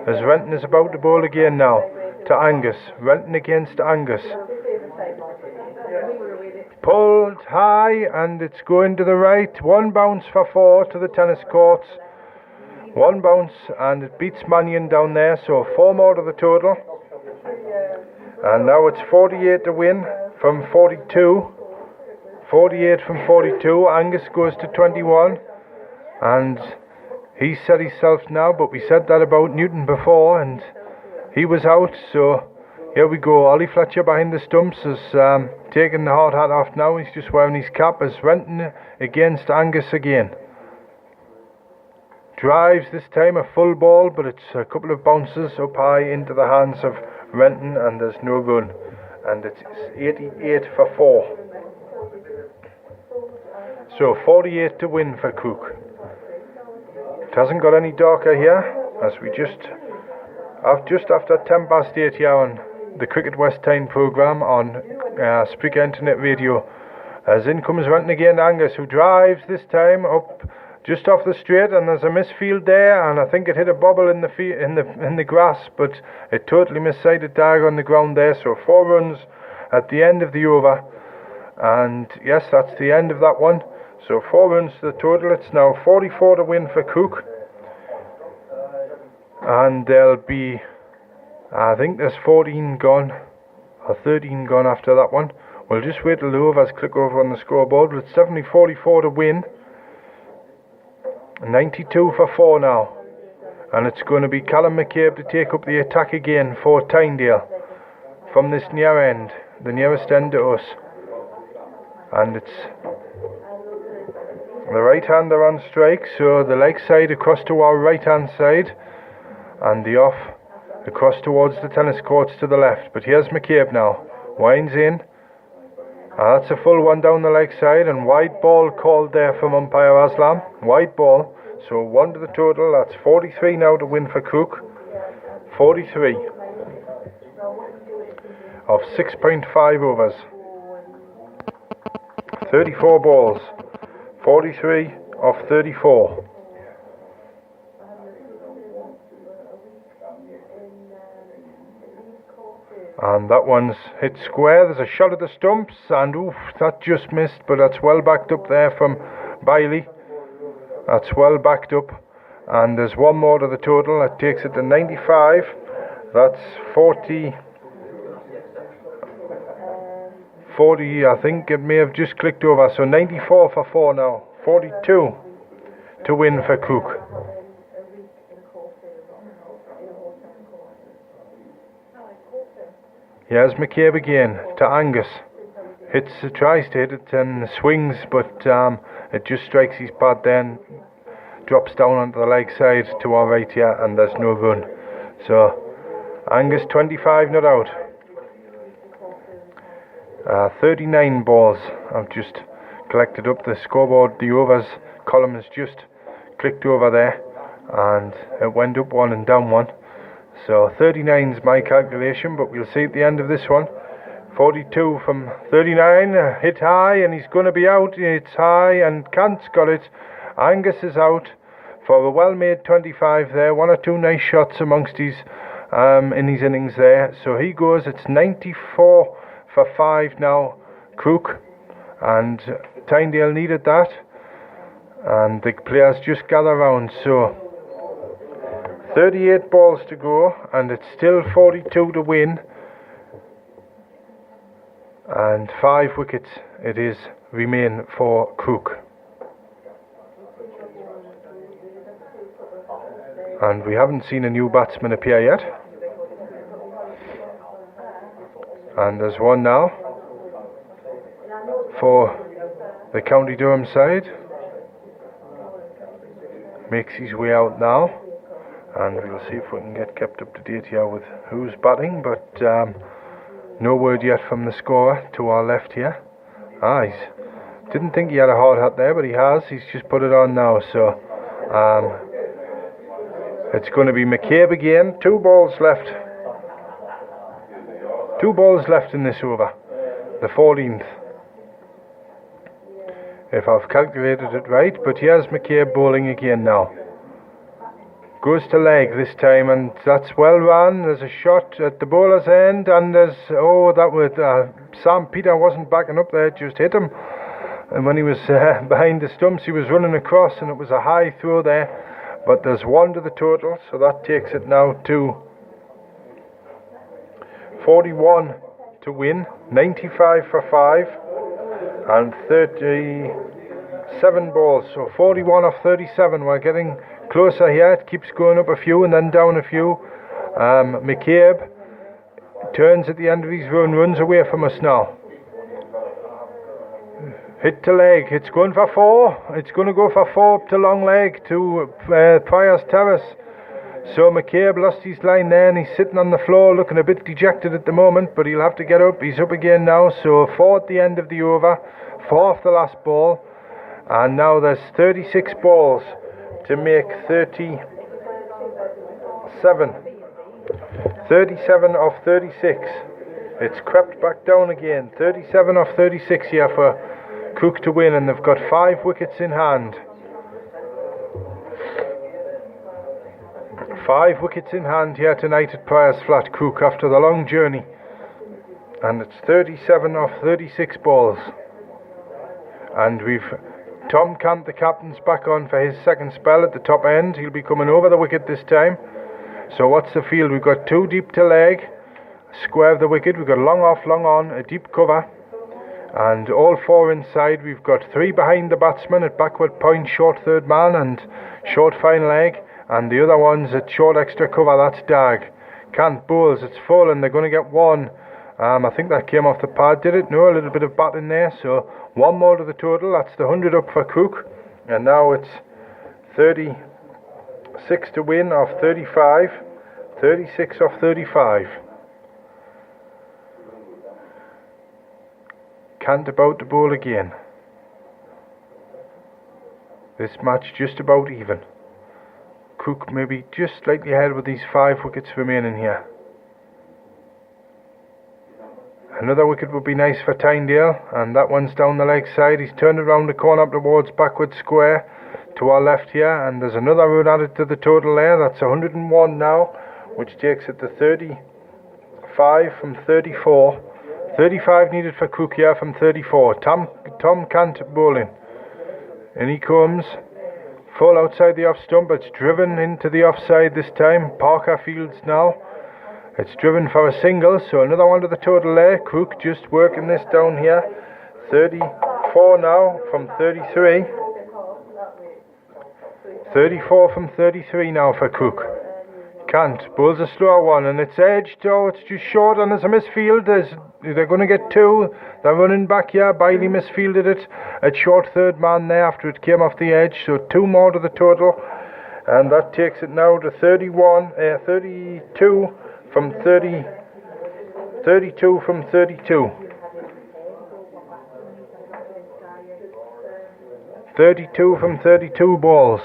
As Renton is about to bowl again now to Angus. Renton against Angus. Pulled high, and it's going to the right. One bounce for 4 to the tennis courts. One bounce, and it beats Mannion down there, so 4 more to the total. And now it's 48 to win from 42. 48 from 42. Angus goes to 21. And he set himself now, but we said that about Newton before, and he was out, so here we go. Ollie Fletcher behind the stumps is taking the hard hat off now. He's just wearing his cap as Renton against Angus again. Drives this time a full ball, but it's a couple of bounces up high into the hands of Renton, and there's no run. And it's 88 for 4. So 48 to win for Crook. It hasn't got any darker here, as we just after 10 past 8 here on the Cricket West Tyne programme on Spreaker Internet Radio. As in comes Renton again, Angus, who drives this time up just off the straight, and there's a misfield there, and I think it hit a bobble in the grass, but it totally missed-sided dagger on the ground there. So 4 runs at the end of the over, and yes, that's the end of that one. So 4 runs to the total. It's now 44 to win for Crook, and there'll be, I think there's 14 gone or 13 gone after that one. We'll just wait till the overs click over on the scoreboard, but it's definitely 44 to win. 92 for 4 now, and it's going to be Callum McCabe to take up the attack again for Tynedale from this near end, the nearest end to us. And it's the right hander on strike, so the leg side across to our right hand side, and the off across towards the tennis courts to the left. But here's McCabe now, winds in, and that's a full one down the leg side, and wide ball called there from umpire Aslam. Wide ball, so 1 to the total. That's 43 now to win for Crook. 43 of 6.5 overs. 34 balls. 43 of 34. And that one's hit square. There's a shot at the stumps, and oof, that just missed, but that's well backed up there from Bailey. That's well backed up, and there's 1 more to the total. That takes it to 95. That's 40, I think it may have just clicked over, so 94 for 4 now. 42 to win for Crook. Here's McCabe again to Angus. Tries to hit it and swings, but it just strikes his pad then, drops down onto the leg side to our right here, and there's no run. So Angus 25 not out. 39 balls. I've just collected up the scoreboard. The overs column has just clicked over there, and it went up 1 and down 1. So 39 is my calculation, but we'll see at the end of this one. 42 from 39, hit high, and he's going to be out. It's high, and Kant's got it. Angus is out for a well-made 25 there. 1 or 2 nice shots amongst his in his innings there. So he goes. It's 94 for 5 now, Crook, and Tynedale needed that, and the players just gather round. So 38 balls to go, and it's still 42 to win, and 5 wickets it is remain for Crook. And we haven't seen a new batsman appear yet, and there's one now for the County Durham side. Makes his way out now, and we'll see if we can get kept up to date here with who's batting, but no word yet from the scorer to our left here. Didn't think he had a hard hat there, but he has. He's just put it on now, so it's going to be McCabe again. 2 balls left. 2 balls left in this over, the 14th, if I've calculated it right. But here's McCabe bowling again now. goes to leg this time, and that's well run. There's a shot at the bowler's end, and there's, that was, Sam Peter wasn't backing up there, just hit him. And when he was behind the stumps, he was running across, and it was a high throw there. But there's 1 to the total, so that takes it now to 41 to win, 95 for 5, and 37 balls. So 41 off 37. We're getting closer here. It keeps going up a few and then down a few. McCabe turns at the end of his run, runs away from us now. Hit to leg, it's going for 4. It's going to go for 4 up to long leg to Prior's Terrace. So McCabe lost his line there, and he's sitting on the floor looking a bit dejected at the moment, but he'll have to get up. He's up again now, so 4 at the end of the over, 4 off the last ball, and now there's 36 balls to make 37 off 36. It's crept back down again. 37 off 36 here for Crook to win, and they've got 5 wickets in hand. 5 wickets in hand here tonight at Prior's Flat, Crook, after the long journey. And it's 37 off 36 balls. And we've Tom Camp, the captain's back on for his second spell at the top end. He'll be coming over the wicket this time. So what's the field? We've got 2 deep to leg, square of the wicket. We've got long off, long on, a deep cover. And all 4 inside. We've got 3 behind the batsman at backward point, short third man and short fine leg. And the other one's at short extra cover, that's Dag. Can't bowls, it's full, and they're going to get 1. I think that came off the pad, did it? No, a little bit of bat in there, so 1 more to the total. That's the 100 up for Crook. And now it's 36 to win off 35. 36 off 35. Can't about to bowl again. This match just about even. Crook maybe just slightly ahead with these 5 wickets remaining here. Another wicket would be nice for Tynedale, and that one's down the leg side. He's turned around the corner up towards backward square to our left here, and there's another run added to the total there. That's 101 now, which takes it to 35 from 34. 35 needed for Crook here from 34. Tom Cant bowling. In he comes. Full outside the off stump. It's driven into the offside this time. Parker fields now. It's driven for a single, so another 1 to the total there. Crook just working this down here. 34 now from 33. 34 from 33 now for Crook. Cant bowls a slower one, and it's edged. It's just short, and there's a misfield. They're going to get 2. They're running back here. Bailey misfielded it at short third man there after it came off the edge, so 2 more to the total, and that takes it now to 32 from 30. 32 from 32. 32 from 32 balls.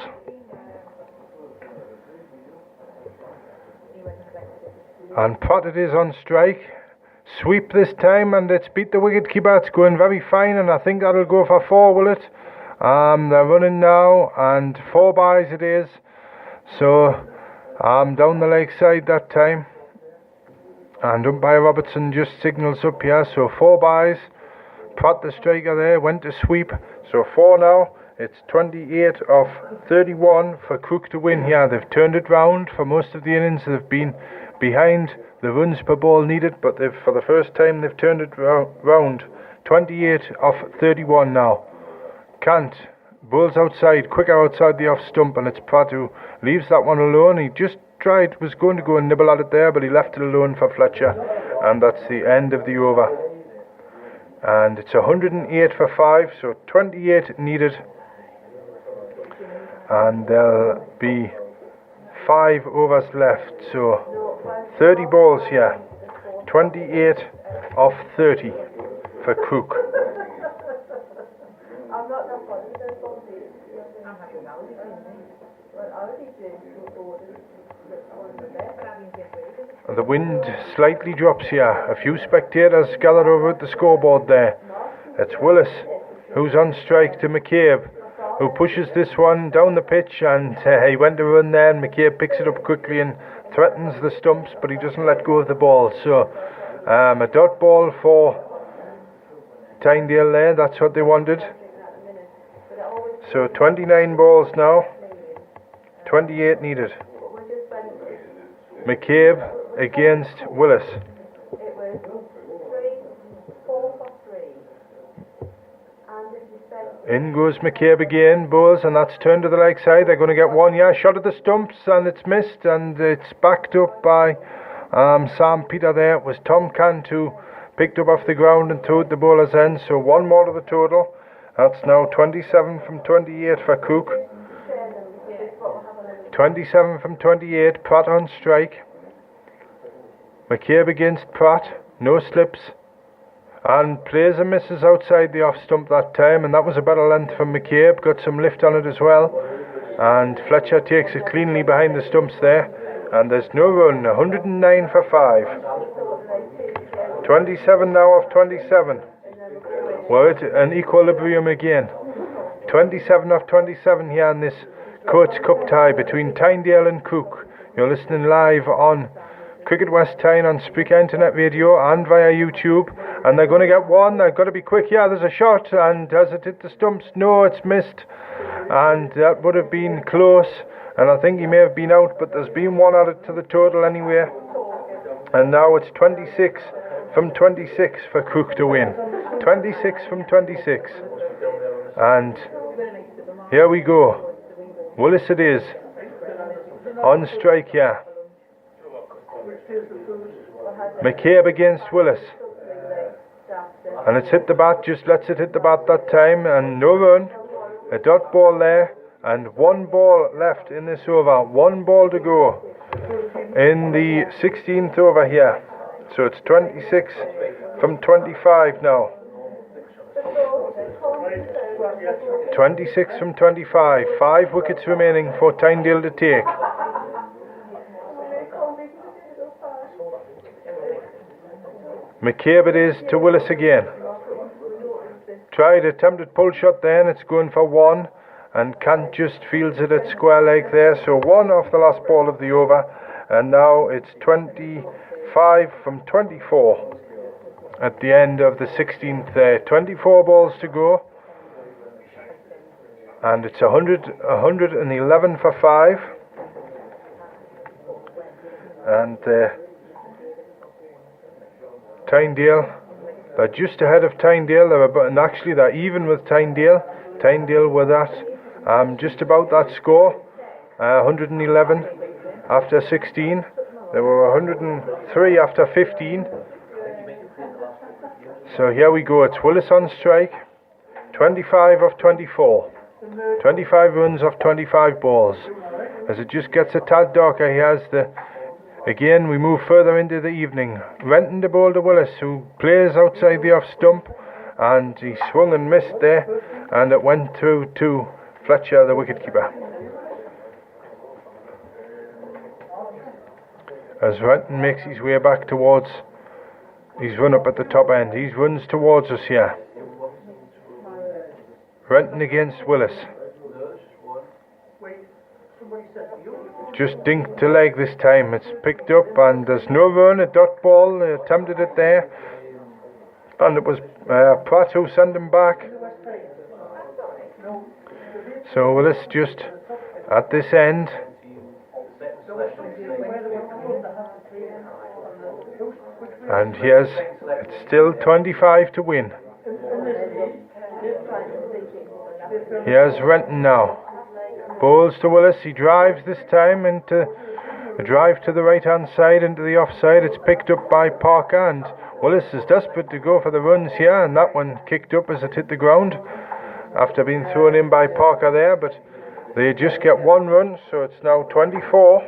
And Pratt it is on strike. Sweep this time, and it's beat the wicketkeeper. It's going very fine, and I think that'll go for 4, will it? They're running now, and 4 byes it is. So down the leg side that time. And umpire Robertson just signals up here, so 4 byes. Pratt the striker there went to sweep, so 4 now. It's 28 off 31 for Crook to win here. They've turned it round. For most of the innings they've been behind the runs per ball needed, but for the first time they've turned it round. 28 off 31 now. Cant bowls outside, quicker outside the off stump, and it's Pratt who leaves that one alone. He just was going to go and nibble at it there, but he left it alone for Fletcher, and that's the end of the over. And it's 108 for 5, so 28 needed, and there'll be 5 overs left, so 30 balls here. 28 off 30 for Crook. The wind slightly drops here. A few spectators gathered over at the scoreboard there. It's Willis who's on strike to McCabe. who pushes this one down the pitch, and he went to run there, and McCabe picks it up quickly and threatens the stumps, but he doesn't let go of the ball. So a dot ball for Tynedale there, that's what they wanted. So 29 balls now, 28 needed. McCabe against Willis. In goes McCabe again, bowls, and that's turned to the leg side. They're going to get one, yeah, shot at the stumps, and it's missed, and it's backed up by Sam Peter there. It was Tom Cantu picked up off the ground and threw at the bowler's end, so one more to the total. That's now 27 from 28 for Crook. 27 from 28, Pratt on strike. McCabe against Pratt, no slips. And plays and misses outside the off stump that time, and that was a better length from McCabe, got some lift on it as well. And Fletcher takes it cleanly behind the stumps there, and there's no run, 109 for 5. 27 now off 27. We're at an equilibrium again. 27 off 27 here in this Coates Cup tie between Tynedale and Crook. You're listening live on Cricket West Tyne on Spreaker Internet Radio and via YouTube, and they're going to get one. They've got to be quick. Yeah, there's a shot, and has it hit the stumps? No, it's missed, and that would have been close, and I think he may have been out, but there's been one added to the total anyway, and now it's 26 from 26 for Crook to win. 26 from 26, and here we go. Willis it is on strike here. McCabe against Willis, and it's hit the bat, just lets it hit the bat that time, and no run, a dot ball there, and one ball left in this over, one ball to go in the 16th over here, so it's 26 from 25 now. 26 from 25, 5 wickets remaining for Tynedale to take. McCabe it is to Willis again. Tried attempted pull shot there, and it's going for one, and Kant just fields it at square leg there, so one off the last ball of the over, and now it's 25 from 24 at the end of the 16th there. 24 balls to go, and it's 111 for 5, and Tynedale, they're just ahead of Tynedale, and actually they're even with Tynedale. Tynedale were that, just about that score, 111 after 16, they were 103 after 15. So here we go, it's Willis on strike, 25 of 24, 25 runs off 25 balls. As it just gets a tad darker, he has the... Again, we move further into the evening. Renton to bowl to Willis, who plays outside the off stump, and he swung and missed there, and it went through to Fletcher, the wicketkeeper. As Renton makes his way back towards his run up at the top end, he runs towards us here. Renton against Willis. Just dinked to leg this time. It's picked up, and there's no run. A dot ball. They attempted it there, and it was Pratt who sent him back. So Willis just at this end. And it's still 25 to win. Here's Renton now. Bowls to Willis, he drives this time into a drive to the right hand side into the offside. It's picked up by Parker, and Willis is desperate to go for the runs here, and that one kicked up as it hit the ground after being thrown in by Parker there, but they just get one run, so it's now 24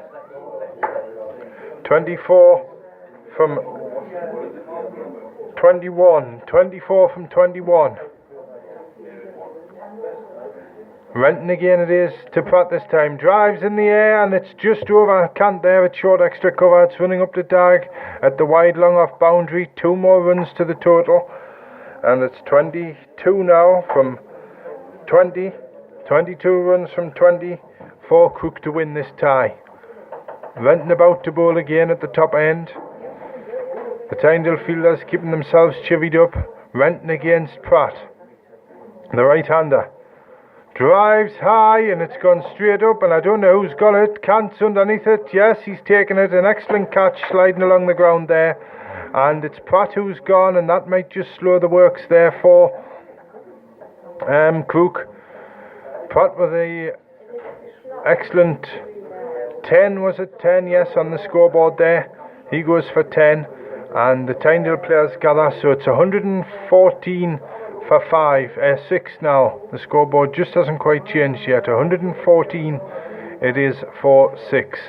from 21, 24 from 21. Renton again it is to Pratt this time. Drives in the air, and it's just over Kant there at short extra cover. It's running up the tag at the wide long off boundary. 2 more runs to the total, and it's 22 now from 20 22 runs from 20 for Crook to win this tie. Renton about to bowl again at the top end. The Tynedale fielders keeping themselves chivied up. Renton against Pratt. The right-hander drives high and it's gone straight up, and I don't know who's got it. Cant's underneath it. Yes, he's taken it. An excellent catch sliding along the ground there. And it's Pratt who's gone, and that might just slow the works there for Crook. Pratt with a excellent 10, was it 10? Yes, on the scoreboard there. He goes for 10, and the Tynedale players gather, so it's 114 for 6 now. The scoreboard just hasn't quite changed yet. 114 it is for 6.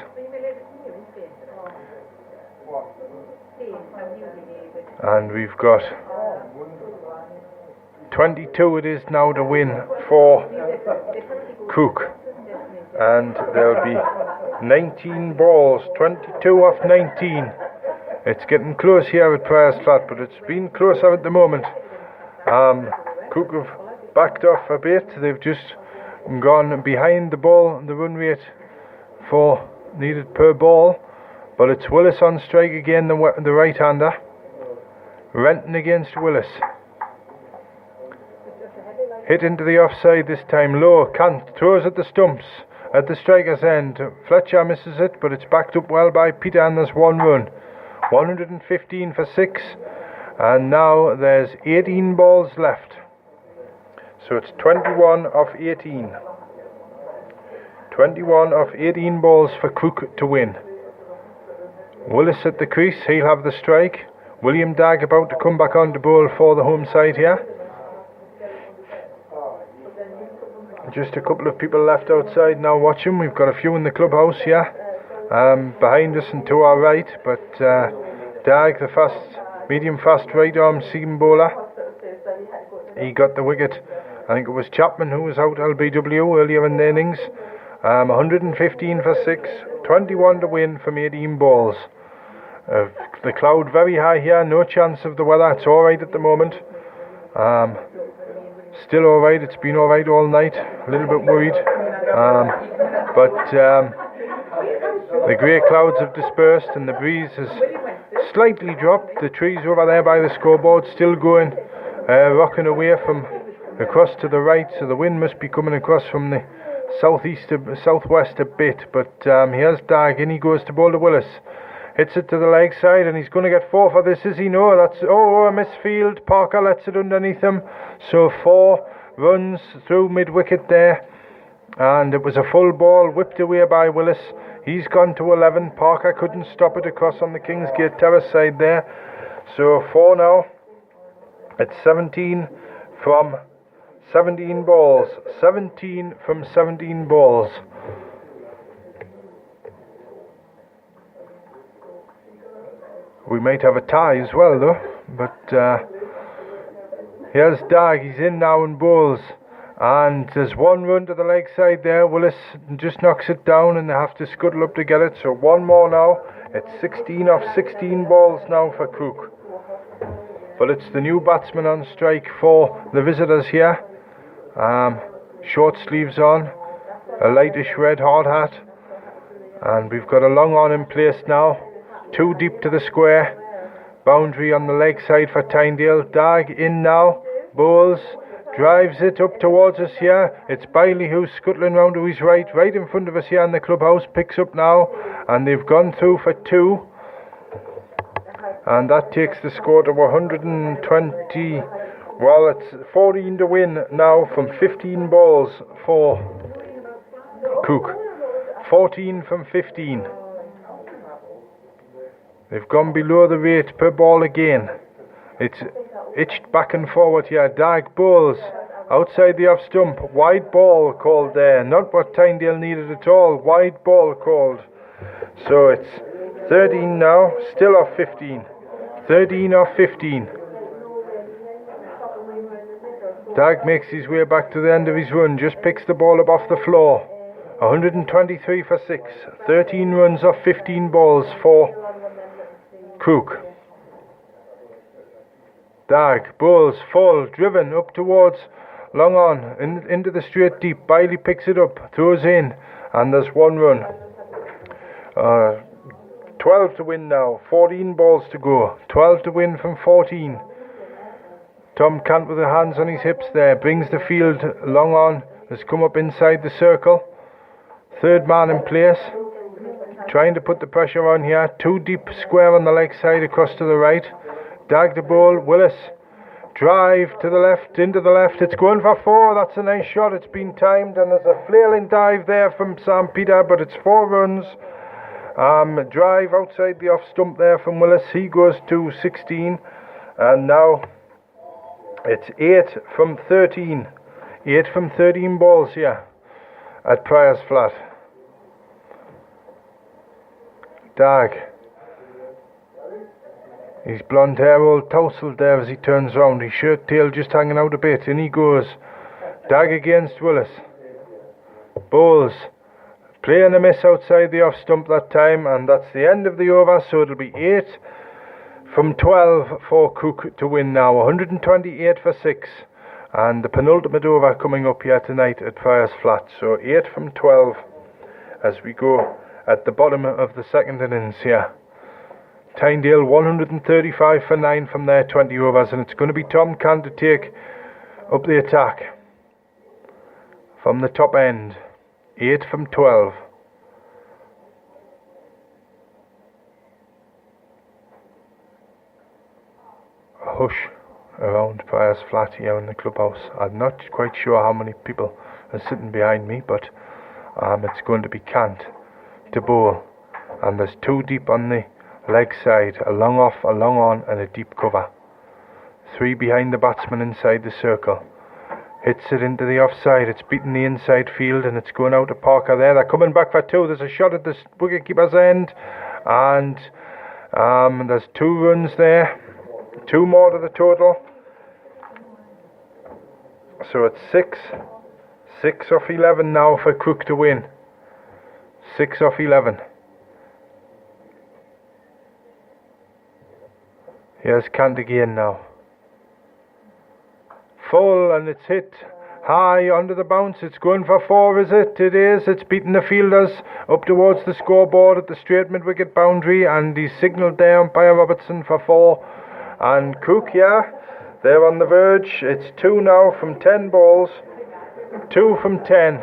And we've got 22 it is now to win for Crook. And there'll be 19 balls, 22 off 19. It's getting close here at Prior's Flat, but it's been closer at the moment. Crook have backed off a bit. They've just gone behind the ball, the run rate for needed per ball. But it's Willis on strike again, the right-hander. Renton against Willis. Hit into the offside this time, low. Cant throws at the stumps at the striker's end. Fletcher misses it, but it's backed up well by Peter, and there's 1 run. 115 for 6, and now there's 18 balls left. So it's 21 of 18. 21 of 18 balls for Crook to win. Willis at the crease, he'll have the strike. William Dagg about to come back on to bowl for the home side here. Just a couple of people left outside now watching. We've got a few in the clubhouse here, behind us and to our right. But Dagg, the medium fast right arm seam bowler, he got the wicket. I think it was Chapman who was out LBW earlier in the innings. 115 for 6, 21 to win from 18 balls. The cloud very high here, no chance of the weather. It's alright at the moment. Still alright, it's been alright all night. A little bit worried. But the grey clouds have dispersed and the breeze has slightly dropped. The trees over there by the scoreboard still going, rocking away from across to the right, so the wind must be coming across from the southwest a bit. But here's Dagg, in he goes to bowl to Willis. Hits it to the leg side, and he's going to get 4 for this, is he? No, that's, a misfield. Parker lets it underneath him. So 4 runs through mid-wicket there. And it was a full ball, whipped away by Willis. He's gone to 11. Parker couldn't stop it across on the Kingsgate Terrace side there. So 4 now. It's 17 from 17 balls. 17 from 17 balls. We might have a tie as well though, but here's Dagg, he's in now and bowls, and there's 1 run to the leg side there. Willis just knocks it down and they have to scuttle up to get it, so 1 more now. It's 16 off 16 balls now for Crook. But it's the new batsman on strike for the visitors here. Short sleeves on, a lightish red hard hat, and we've got a long on in place now. 2 deep to the square. Boundary on the leg side for Tynedale. Dagg in now. Bowls. Drives it up towards us here. It's Bailey who's scuttling round to his right. Right in front of us here in the clubhouse. Picks up now. And they've gone through for 2. And that takes the score to 120. Well, it's 14 to win now from 15 balls for Crook. 14 from 15. They've gone below the rate per ball again. It's itched back and forward here. Dagg bowls outside the off stump. Wide ball called there. Not what Tynedale needed at all. Wide ball called. So it's 13 now. Still off 15. 13 off 15. Dagg makes his way back to the end of his run. Just picks the ball up off the floor. 123 for 6. 13 runs off 15 balls for Crook. Dagg bowls full, driven up towards long on, into the straight deep. Biley picks it up, throws in, and there's one run. 12 to win now, 14 balls to go. 12 to win from 14. Tom Cant with the hands on his hips there, brings the field long on, has come up inside the circle. Third man in place, trying to put the pressure on here. Two deep, square on the leg side across to the right. Dag the ball, Willis. Drive to the left, into the left. It's going for 4. That's a nice shot. It's been timed, and there's a flailing dive there from Sam Peter, but it's 4 runs. Drive outside the off stump there from Willis. He goes to 16, and now it's 8 from 13. 8 from 13 balls here at Priors Flat. Dag. His blonde hair all tousled there as he turns round. His shirt tail just hanging out a bit. In he goes. Dag against Willis. Bowles. Play and a miss outside the off stump that time, and that's the end of the over, so it'll be 8 from 12 for Crook to win now. 128 for 6. And the penultimate over coming up here tonight at Priors Flat. So 8 from 12 as we go at the bottom of the second innings here. Tynedale 135 for 9 from their 20 overs, and it's going to be Tom Cant to take up the attack from the top end. 8 from 12. A hush around Priors Flat here in the clubhouse. I'm not quite sure how many people are sitting behind me, but it's going to be Cant to bowl, and there's 2 deep on the leg side, a long off, a long on, and a deep cover. 3 behind the batsman inside the circle. Hits it into the offside. It's beaten the inside field, and it's going out to Parker there. They're coming back for 2. There's a shot at the wicketkeeper's end, and there's 2 runs there. 2 more to the total. So it's 6 off 11 now for Crook to win. 6 off 11. Here's Cant again now. Full, and it's hit high under the bounce. It's going for 4, is it? It is. It's beaten the fielders up towards the scoreboard at the straight mid-wicket boundary, and he's signalled there umpire Robertson for 4. And Crook, yeah, they're on the verge. It's 2 now from 10 balls. 2 from 10.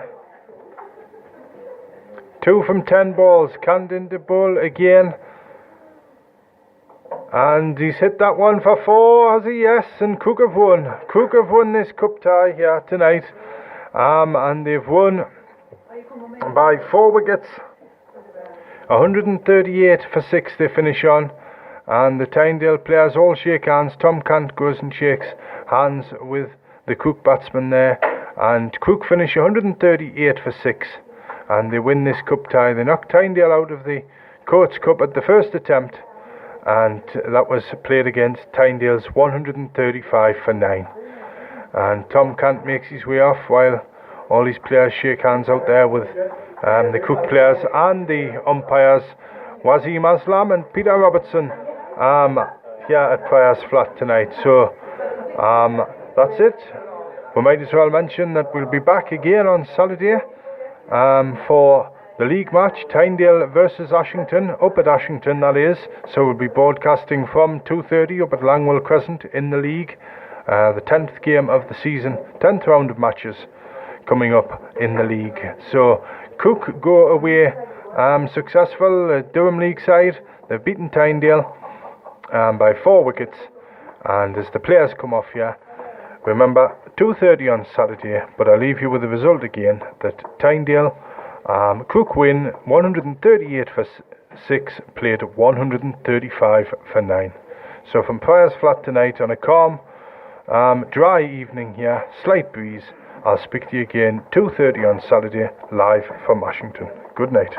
2 from 10 balls. Cant into bowl again. And he's hit that one for 4, has he? Yes, and Crook have won. Crook have won this cup tie here tonight. And they've won by 4 wickets. 138 for 6 they finish on. And the Tynedale players all shake hands. Tom Cant goes and shakes hands with the Crook batsman there. And Crook finish 138 for 6. And they win this cup tie. They knocked Tynedale out of the Coates Cup at the first attempt. And that was played against Tynedale's 135 for 9. And Tom Cant makes his way off while all these players shake hands out there with the Crook players and the umpires, Wasim Aslam and Peter Robertson, here at Priors Flat tonight. So that's it. We might as well mention that we'll be back again on Saturday for the league match, Tynedale versus Ashington, up at Ashington that is. So we'll be broadcasting from 2:30 up at Langwell Crescent in the league. The 10th game of the season, 10th round of matches coming up in the league. So Crook go away successful. Durham League side, they've beaten Tynedale by 4 wickets. And as the players come off here, remember 2:30 on Saturday, but I'll leave you with the result again, that Tynedale Crook win 138 for 6, played 135 for 9. So from Priors Flat tonight on a calm, dry evening here, slight breeze. I'll speak to you again 2:30 on Saturday, live from Washington. Good night.